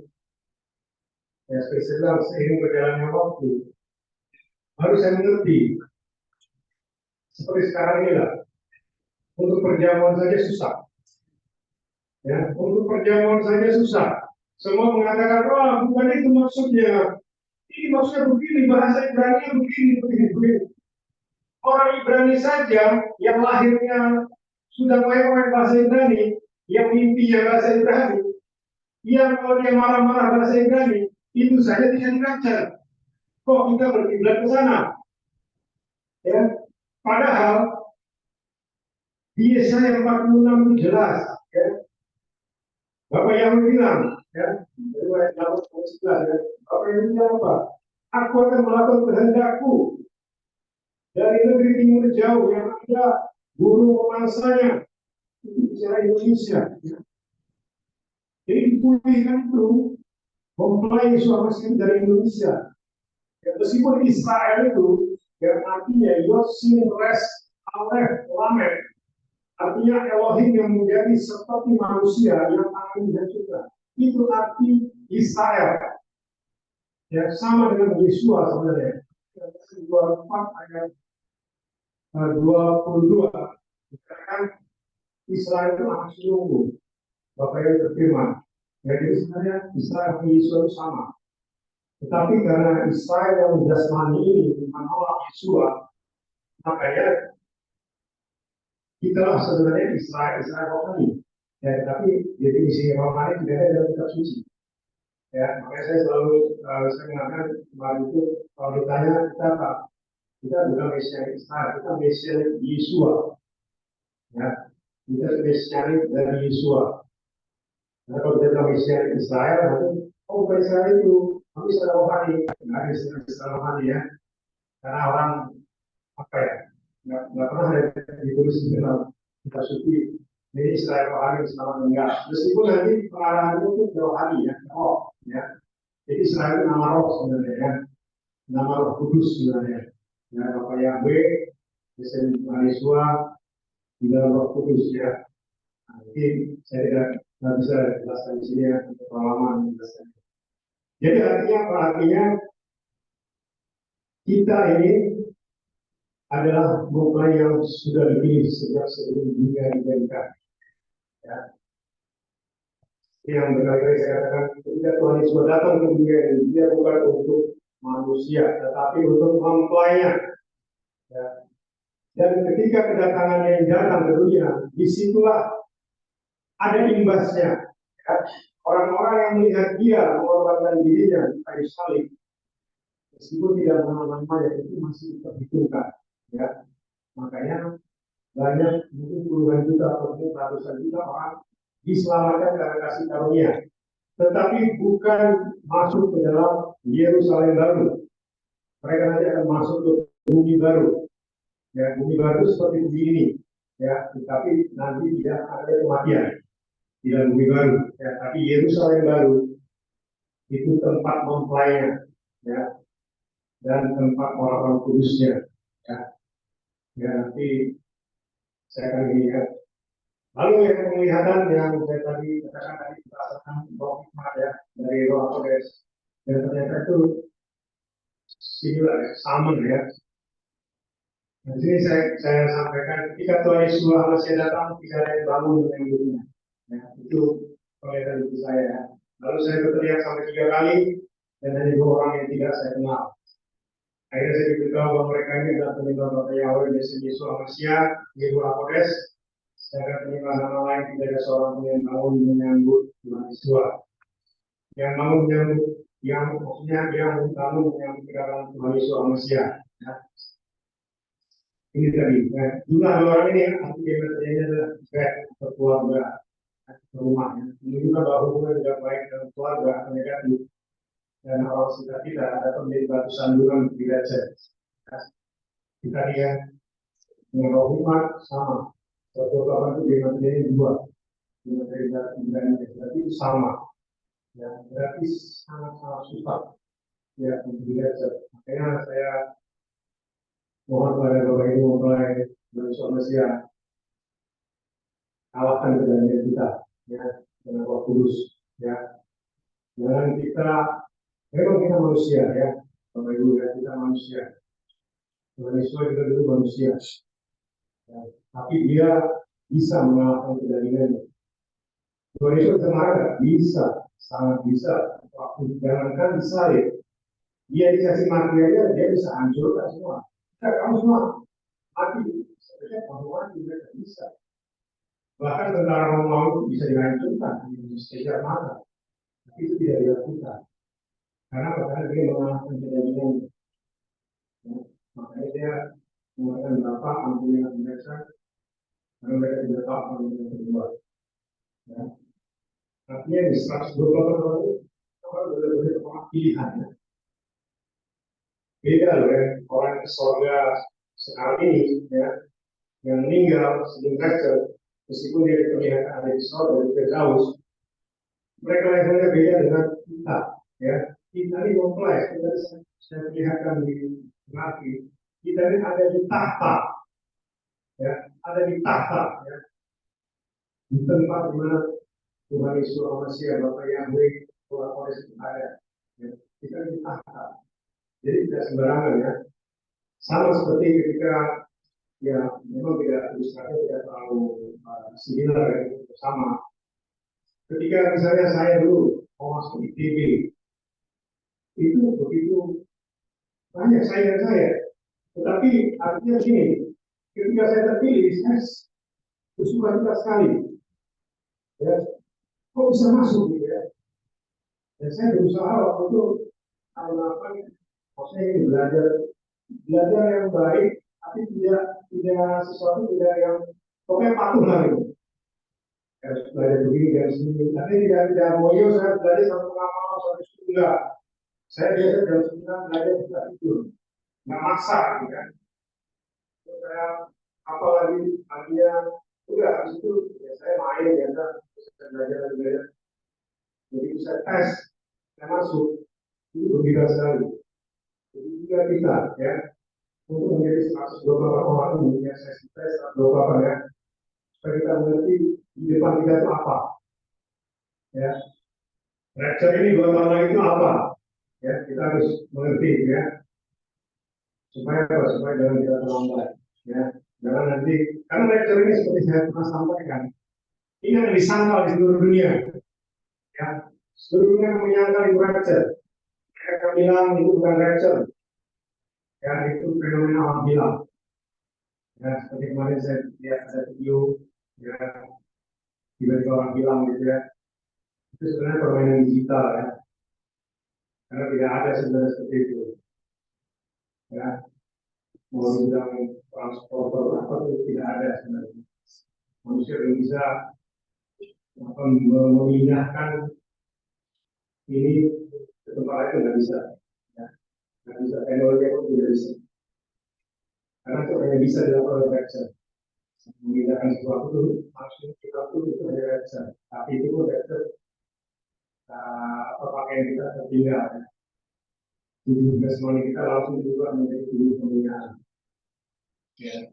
A: Ya, seperti saya bilang, seiring berjalannya waktu, baru saya mengerti. Seperti sekarang ini lah. Untuk perjamuan saja susah. Ya, untuk perjamuan saja susah. Semua mengatakan, wah, bukan itu maksudnya. Ini maksudnya begini, bahasa Ibrani begini. Orang Ibrani saja yang lahirnya sudah main bahasa Ibrani, yang mimpinya bahasa Ibrani, yang kalau dia marah-marah bahasa Ibrani, itu saja tidak dibaca. Kok kita berkiblat ke sana? Ya, padahal di Yesaya 46 itu jelas, ya. Bapak yang bilang, ya, dari ayat 8-11, ya. Bapak yang bilang apa? Aku akan melakukan kehendakku dari negeri timur jauh yang ada burung pemangsanya. Itu bicara Indonesia. Ya. Jadi dipulihkan itu mempelai suami dari Indonesia. Ya, meskipun Israel itu yang artinya Yosin Res Alef Lamed, artinya Elohim yang menjadi seperti manusia yang akan dihancurkan. Itu arti Israel. Ya, sama dengan Yesua sebenarnya. 24 ayat 22 dikatakan Israel itu anak sulungku. Bapak yang berfirman. Ya, jadi sebenarnya Israel dan Yesua itu sama. Tetapi karena Israel yang jasmani ini menolak Yesua, makanya itulah sebenarnya Israel rohani. Ya, tapi definisi rohani tidak ada dalam kitab suci. Ya, makanya saya selalu saya mengatakan kemarin itu kalau ditanya kita apa? Kita bukan Mesianik Israel, kita Mesianik Yesua. Ya, kita Mesianik dari Yesua. Karena kalau kita bilang Mesianik Israel, nanti bukan Israel itu, tapi secara rohani, nggak ada secara rohani ya. Karena orang apa ya, nggak pernah ada ditulis di dalam kitab suci. Ini Israel rohani selama enggak. Meskipun nanti pengarahan itu rohani ya, roh ya. Jadi Israel itu nama roh sebenarnya ya, nama roh kudus sebenarnya. Ya, Bapak Yahweh, Yesus Yesua di dalam roh kudus ya. Nah, mungkin saya tidak bisa jelaskan di sini ya, untuk pengalaman jelaskan. Jadi artinya apa? Artinya kita ini adalah mempelai yang sudah dipilih sejak sebelum dunia dijadikan. Ya. Yang berkali-kali saya katakan, ketika Tuhan Yesus datang ke dunia ini, dia bukan untuk manusia, tetapi untuk mempelainya. Ya. Dan ketika kedatangannya yang datang ke dunia, disitulah ada imbasnya. Ya. Orang-orang yang melihat dia mengorbankan dirinya di kayu salib, meskipun tidak mengenal namanya, itu masih diperhitungkan. Ya. Makanya banyak mungkin puluhan juta atau mungkin ratusan juta orang diselamatkan karena kasih karunia, tetapi bukan masuk ke dalam Yerusalem baru. Mereka nanti akan masuk ke bumi baru. Ya, bumi baru seperti bumi ini. Ya, tetapi nanti tidak ada kematian di dalam bumi baru. Ya, tapi Yerusalem baru itu tempat mempelainya. Ya, dan tempat orang-orang kudusnya. Ya, ya nanti saya akan lihat. Lalu yang penglihatan yang saya tadi katakan tadi berdasarkan roh hikmat ya dari roh Kodes, dan ternyata itu similar ya, sama ya. Nah, di sini saya sampaikan ketika Tuhan Yesus masih datang tidak ada yang bangun yang dunia. Ya, itu penglihatan itu saya. Ya. Lalu saya berteriak sampai 3 kali dan hanya 2 orang yang tidak saya kenal. Akhirnya saya diberitahu bahwa mereka ini adalah penyembah Bapak Yahweh dan Yesus Al-Masih di Ruang Kodes. Sedangkan penyembah nama lain tidak ada seorang pun yang bangun menyambut Tuhan Yesus. Yang bangun menyambut, yang maksudnya yang bangun menyambut kedatangan Tuhan Yesus Al-Masih. Ya. Ini tadi, ya. Jumlah 2 orang ini artinya terjadinya adalah baik atau keluarga, rumah. Ya. Ini juga bahwa hubungan tidak baik dalam keluarga atau negatif. Dan orang sekitar kita ada menjadi batu sandungan tidak jelas. Kita lihat dengan roh hikmat sama. Suatu kapan itu dengan ini 2. Dengan dari berarti itu sama. Ya, berarti sangat-sangat susah. Ya, untuk belajar. Makanya saya mohon pada Bapak Ibu mulai dari Malaysia kalahkan keberanian kita, ya, dengan Roh Kudus, ya. Jangan kita, memang kita manusia, ya, Bapak Ibu, ya, kita manusia. Tuhan Yesus kita dulu manusia, ya. Tapi dia bisa mengalahkan keberaniannya. Tuhan Yesus kemarin bisa, sangat bisa. Waktu jangankan disalib, dia dikasih mati aja, dia bisa hancurkan semua. Kamu semua mati, sebenarnya kamu mati mereka bisa. Bahkan tentara Romawi bisa dihancurkan, sekejar mata. Tapi itu tidak dilakukan. Karena dia mengalahkan kejadian. Ya, makanya dia mengatakan Bapak ampuni mereka, karena mereka tidak tahu apa yang berbuat. Ya. Artinya di 128 tahun itu orang benar-benar orang pilihan. Ya. Beda loh ya, orang ke surga sekarang ini, ya, yang meninggal sebelum rapture, meskipun dia diperlihatkan ada di surga dari Firdaus, mereka levelnya beda dengan kita, ya. Kita ini kompleks, kita saya perlihatkan di mati, kita ini ada di tahta, ya, ada di tahta, ya, di tempat di mana Tuhan Yesus Al-Masih, Bapak Yahweh, Tuhan Kodes itu ada, ya. Kita di tahta, jadi tidak sembarangan, ya. Sama seperti ketika ya memang tidak ilustrasi tidak terlalu similar ya, sama. Ketika misalnya saya dulu mau masuk ITB, itu begitu banyak saingan saya. Tetapi artinya gini, ketika saya terpilih, saya bersuka cita sekali. Ya, kok bisa masuk gitu ya? Dan saya berusaha waktu itu melakukan, maksudnya ini belajar yang baik, tapi tidak sesuatu tidak yang pokoknya patuh lah itu. Harus belajar begini dan sini. Tapi tidak moyo saya belajar sampai pengalaman sampai enggak. Saya biasa jam 9 belajar tidak tidur, nggak maksa, gitu kan. Terus saya apalagi akhirnya udah habis itu ya saya main biasa, saya belajar. Jadi saya tes, saya masuk, itu berbeda sekali. Jadi juga kita ya untuk menjadi 128 orang ini yang saya tes 128 ya, supaya kita mengerti di depan kita itu apa. Ya, rapture ini 2 tahun lagi itu apa? Ya, kita harus mengerti ya. Supaya apa? Supaya jangan kita terlambat. Ya, jangan nanti karena rapture ini seperti saya pernah sampaikan, ini yang disangkal di seluruh dunia. Ya, seluruh dunia menyangkal itu rapture. Mereka bilang itu bukan rapture. Ya, itu fenomena orang bilang. Ya, seperti kemarin saya lihat ada video, ya, tiba-tiba orang bilang gitu ya. Itu sebenarnya permainan digital ya. Karena tidak ada sebenarnya seperti itu. Ya, mau dibilang transporter apa itu tidak ada sebenarnya. Manusia belum bisa memindahkan ini ke tempat lain nggak bisa. Ya, nggak bisa. Teknologi pun tidak bisa. Karena itu hanya bisa dilakukan oleh rapture. Memindahkan sesuatu itu langsung kita pun itu hanya rapture. Tapi itu pun rapture pakaian kita tertinggal. Ya. 17 Mei kita langsung juga menjadi guru pembinaan. Ya.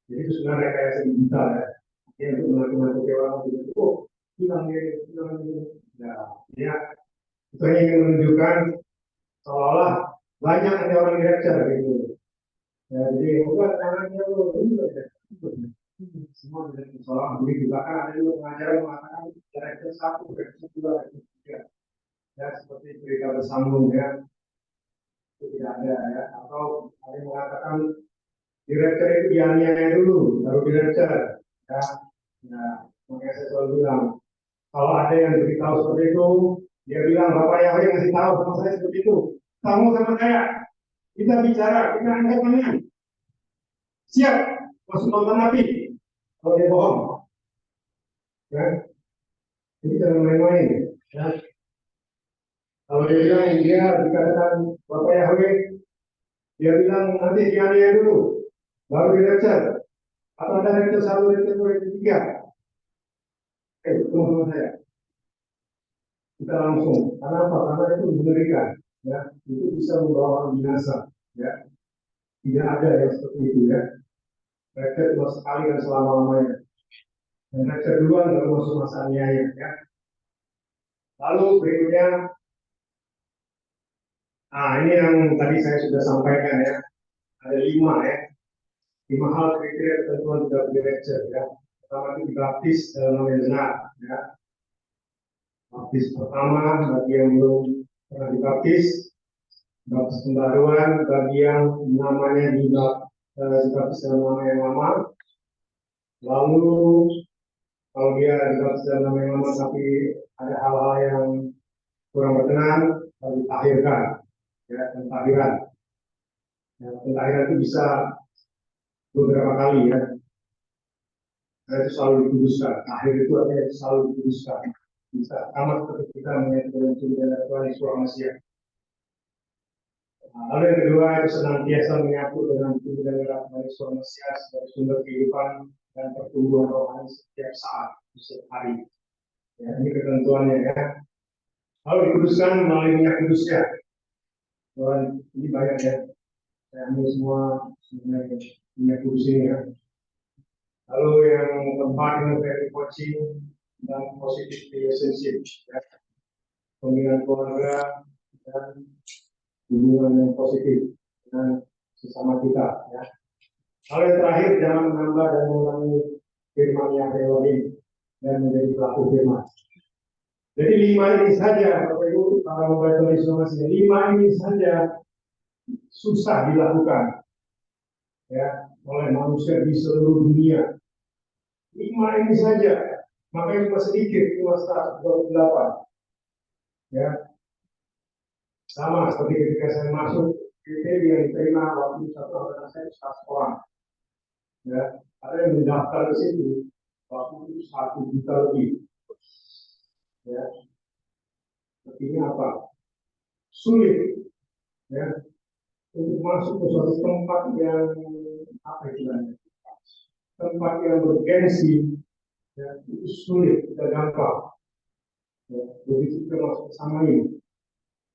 A: Jadi itu sebenarnya kayak digital ya. Artinya untuk mengaku-ngaku orang itu, oh, hilang ini. Nah, ya, itu hanya ingin menunjukkan seolah-olah banyak ada orang di lecture gitu. Ya, jadi bukan tangannya lo, semua dari seolah begitu. Bahkan ada juga pengajar yang mengatakan lecture 1, lecture 2, lecture 3. Ya, seperti berita bersambung ya. Itu tidak ada ya. Atau ada yang mengatakan director itu dianiaya dulu, baru director. Ya, nah, makanya saya selalu bilang, kalau ada yang beritahu seperti itu, dia bilang Bapak Yahweh ngasih tahu sama saya seperti itu. Kamu sama saya, kita bicara, kita angkat tangan. Siap, masuk nonton Nabi. Kalau dia bohong, ya, jadi jangan main-main. Ya. Kalau dia bilang dia dikatakan Bapak Yahweh, dia bilang nanti dianiaya dulu, baru director. Atau ada director 1, director 2, director 3. Teman-teman saya, kita langsung. Karena apa? Karena itu mengerikan, ya. Itu bisa membawa orang binasa, ya. Tidak ada yang seperti itu, ya. Lecture cuma sekali dan selama-lamanya. Dan lecture duluan baru masuk masa aniaya, ya. Lalu berikutnya, ini yang tadi saya sudah sampaikan, ya. Ada 5, ya. 5 hal kriteria ketentuan tidak boleh lecture, ya. Pertama itu dibaptis dalam nama yang benar, ya. Baptis pertama bagi yang belum pernah dibaptis, baptis pembaruan bagi yang namanya dibaptis dalam nama yang lama. Lalu kalau dia dibaptis dalam nama yang lama tapi ada hal-hal yang kurang berkenan, lalu ditahirkan, ya, pentahiran. Ya, pentahiran itu bisa beberapa kali, ya. Nah, itu selalu dikuduskan. Tahir itu artinya selalu dikuduskan. Bisa sama seperti kita menyatakan Tuhan Yesus Kristus. Lalu yang kedua itu senantiasa menyatu dengan tubuh dan darah Tuhan Yesus sebagai sumber kehidupan dan pertumbuhan rohani setiap saat, setiap hari. Ya, ini ketentuannya, ya. Lalu dikuduskan melalui minyak kudusnya. Dan ini banyak, ya. Saya ambil semua sebenarnya minyak kudus ini, ya. Lalu yang keempat ini very coaching dan positive relationship, ya. Pembinaan keluarga dan hubungan yang positif dengan sesama kita, ya. Hal yang terakhir, jangan menambah dan mengulangi firman yang Elohim dan menjadi pelaku firman. Jadi 5 ini saja, Bapak Ibu, para membaca Islamasi, 5 ini saja susah dilakukan, ya, oleh manusia di seluruh dunia. 5 ini saja, makanya cuma sedikit, cuma 128, ya. Sama seperti ketika saya masuk ITB yang diterima waktu satu angkatan saya 100 orang, ya. Ada yang mendaftar ke situ waktu itu 1 juta lebih, ya. Artinya apa? Sulit, ya, untuk masuk ke suatu tempat yang apa istilahnya, tempat yang bergengsi, ya, itu sulit, tidak gampang, ya. Begitu kita masuk ke sana ini,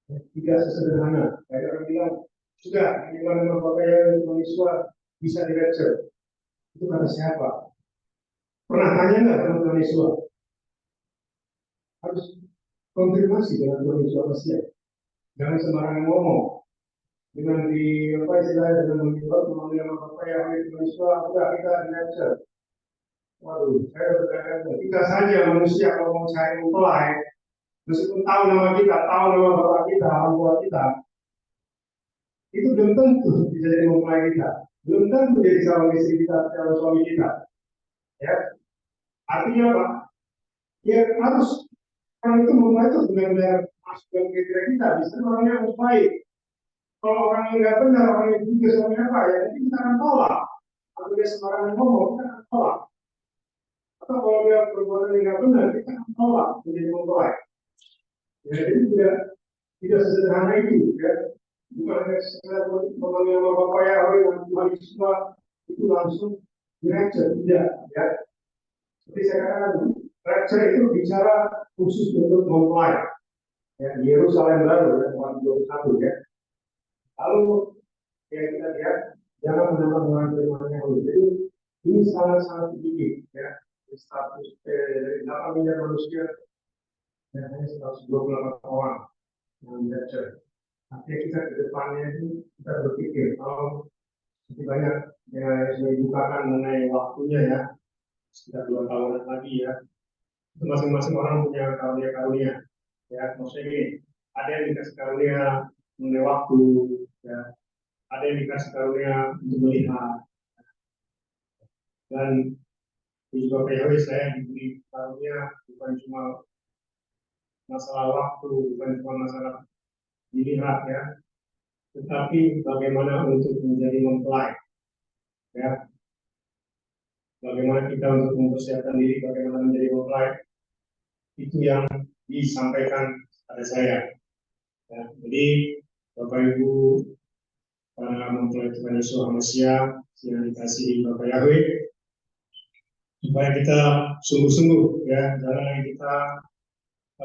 A: ya, tidak sesederhana. Kayak orang bilang, sudah, ini nama Bapak yang mahasiswa bisa di-lecture. Itu kata siapa? Pernah tanya nggak sama Tuhan Yesus? Harus konfirmasi dengan Tuhan Yesus. Jangan sembarangan ngomong. Dengan di apa istilahnya dengan mengibat memanggil nama Bapak yang Yesus, udah kita di-lecture. Waduh, saya berkata, kita saja manusia kalau mau cari mempelai, meskipun tahu nama kita, tahu nama bapak kita, orang tua kita, itu belum tentu bisa jadi mempelai kita, belum tentu jadi calon istri kita, calon suami kita, ya. Artinya apa? Ya harus orang itu mempelai itu benar-benar masuk dalam kriteria kita, bisa orangnya harus baik. Kalau orang yang nggak benar, orang yang juga suami apa, ya kita akan tolak. Kalau dia sembarangan ngomong, kita akan tolak. Atau kalau dia perbuatan yang nggak benar, kita akan tolak menjadi mempelai. Ya, jadi tidak sesederhana itu, ya. Bukan hanya sekedar memanggil nama Bapak Yahweh dan Tuhan Yesus itu langsung di-lecture, tidak, ya. Seperti saya katakan, lecture itu bicara khusus untuk mempelai, ya, di Yerusalem baru, ya, 21, ya. Lalu ya kita lihat jangan menambah dengan firman Yahweh. Jadi ini sangat-sangat tinggi ya. Status dari 8 miliar manusia dan hanya 128 orang yang membaca. Artinya kita ke depannya itu kita berpikir kalau masih banyak yang sudah dibukakan mengenai waktunya ya, sekitar 2 tahunan lagi ya. Itu masing-masing orang punya karunia-karunia ya. Maksudnya ini ada yang dikasih karunia mengenai waktu ya, ada yang dikasih karunia untuk melihat, dan juga PHW saya diberi karunia bukan cuma masalah waktu, bukan cuma masalah dilihat ya, tetapi bagaimana untuk menjadi mempelai ya, bagaimana kita untuk mempersiapkan diri bagaimana menjadi mempelai, itu yang disampaikan pada saya ya. Jadi Bapak Ibu para mempelai Tuhan Yesus Hamasiah yang dikasihi Bapak Yahweh, supaya kita sungguh-sungguh ya, jangan lagi kita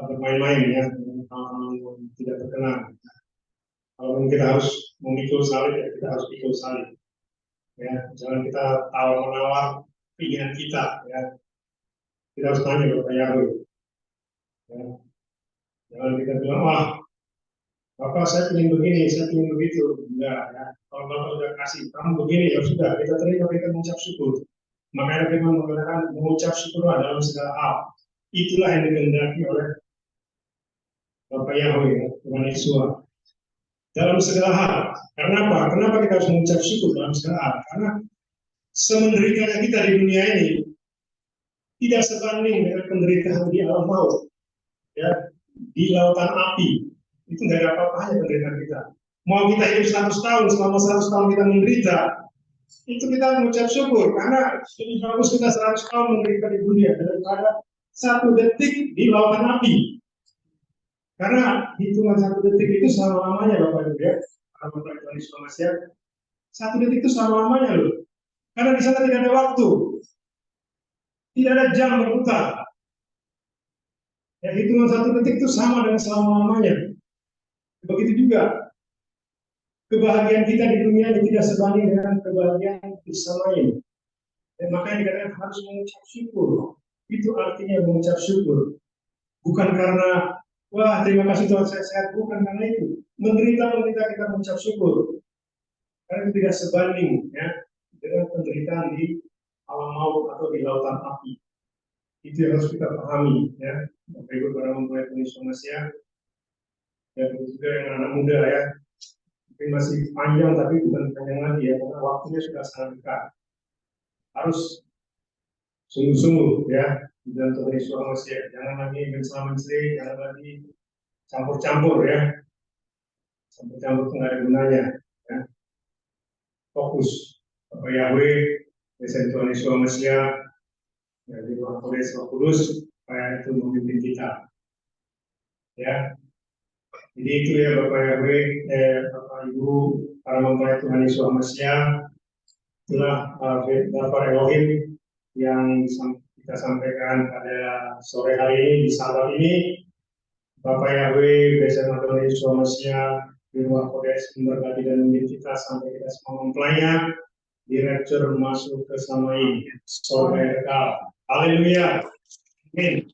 A: bermain-main ya dengan hal-hal yang tidak berkenan. Kalau kita harus memikul salib ya kita harus pikul salib ya, jangan kita tawar-menawar keinginan kita ya. Kita harus tanya Bapak Yahweh ya. Jangan kita bilang, wah Bapak saya ingin begini, saya ingin begitu. Enggak ya, kalau Bapak sudah kasih kamu begini ya sudah, kita terima, kita mengucap syukur. Makanya firman mengatakan mengucap syukurlah dalam segala hal. Itulah yang dikehendaki oleh Bapak Yahweh ya, Tuhan Yesus dalam segala hal. Karena apa? Kenapa kita harus mengucap syukur dalam segala hal? Karena semenderitanya kita di dunia ini tidak sebanding dengan penderitaan di alam maut ya, di lautan api. Itu nggak ada apa-apanya penderitaan kita. Mau kita hidup 100 tahun, selama 100 tahun kita menderita, itu kita mengucap syukur, karena lebih bagus kita 100 tahun menderita di dunia daripada 1 detik di lautan api. Karena hitungan 1 detik itu selama-lamanya Bapak Ibu ya, kalau Bapak Ibu Hamasiah, 1 detik itu selama-lamanya loh. Karena di sana tidak ada waktu, tidak ada jam berputar. Ya, hitungan 1 detik itu sama dengan selama-lamanya. Begitu juga kebahagiaan kita di dunia ini tidak sebanding dengan kebahagiaan bersama ini. Dan makanya dikatakan harus mengucap syukur. Itu artinya mengucap syukur. Bukan karena wah terima kasih Tuhan saya sehat, bukan karena itu. Menderita kita mengucap syukur. Karena itu tidak sebanding ya dengan penderitaan di alam maut atau di lautan api. Itu yang harus kita pahami ya. Bapak Ibu para mempelai Tuhan Yesus Hamasiah, dan juga yang anak muda ya. Mungkin masih panjang tapi bukan panjang lagi ya, karena waktunya sudah sangat dekat. Harus sungguh-sungguh ya di dalam Tuhan Yesus Hamasiah. Jangan lagi mencela-mencela, jangan lagi campur-campur ya. Campur-campur itu nggak ada gunanya ya. Fokus Bapak Yahweh, Tuhan Yesus Hamasiah, dari Roh Kudus supaya itu memimpin kita ya. Jadi itu ya Bapak Yahweh, Bapak Ibu para mempelai Tuhan Yesus Hamasiah, itulah Bapak Elohim yang kita sampaikan pada sore hari ini di sabat ini. Bapak Yahweh, beserta Tuhan Yesus Hamasiah, di Roh Kudus memberkati dan memimpin kita sampai kita semua mempelainya di rapture masuk ke samai surga kekal. Haleluya. Amin.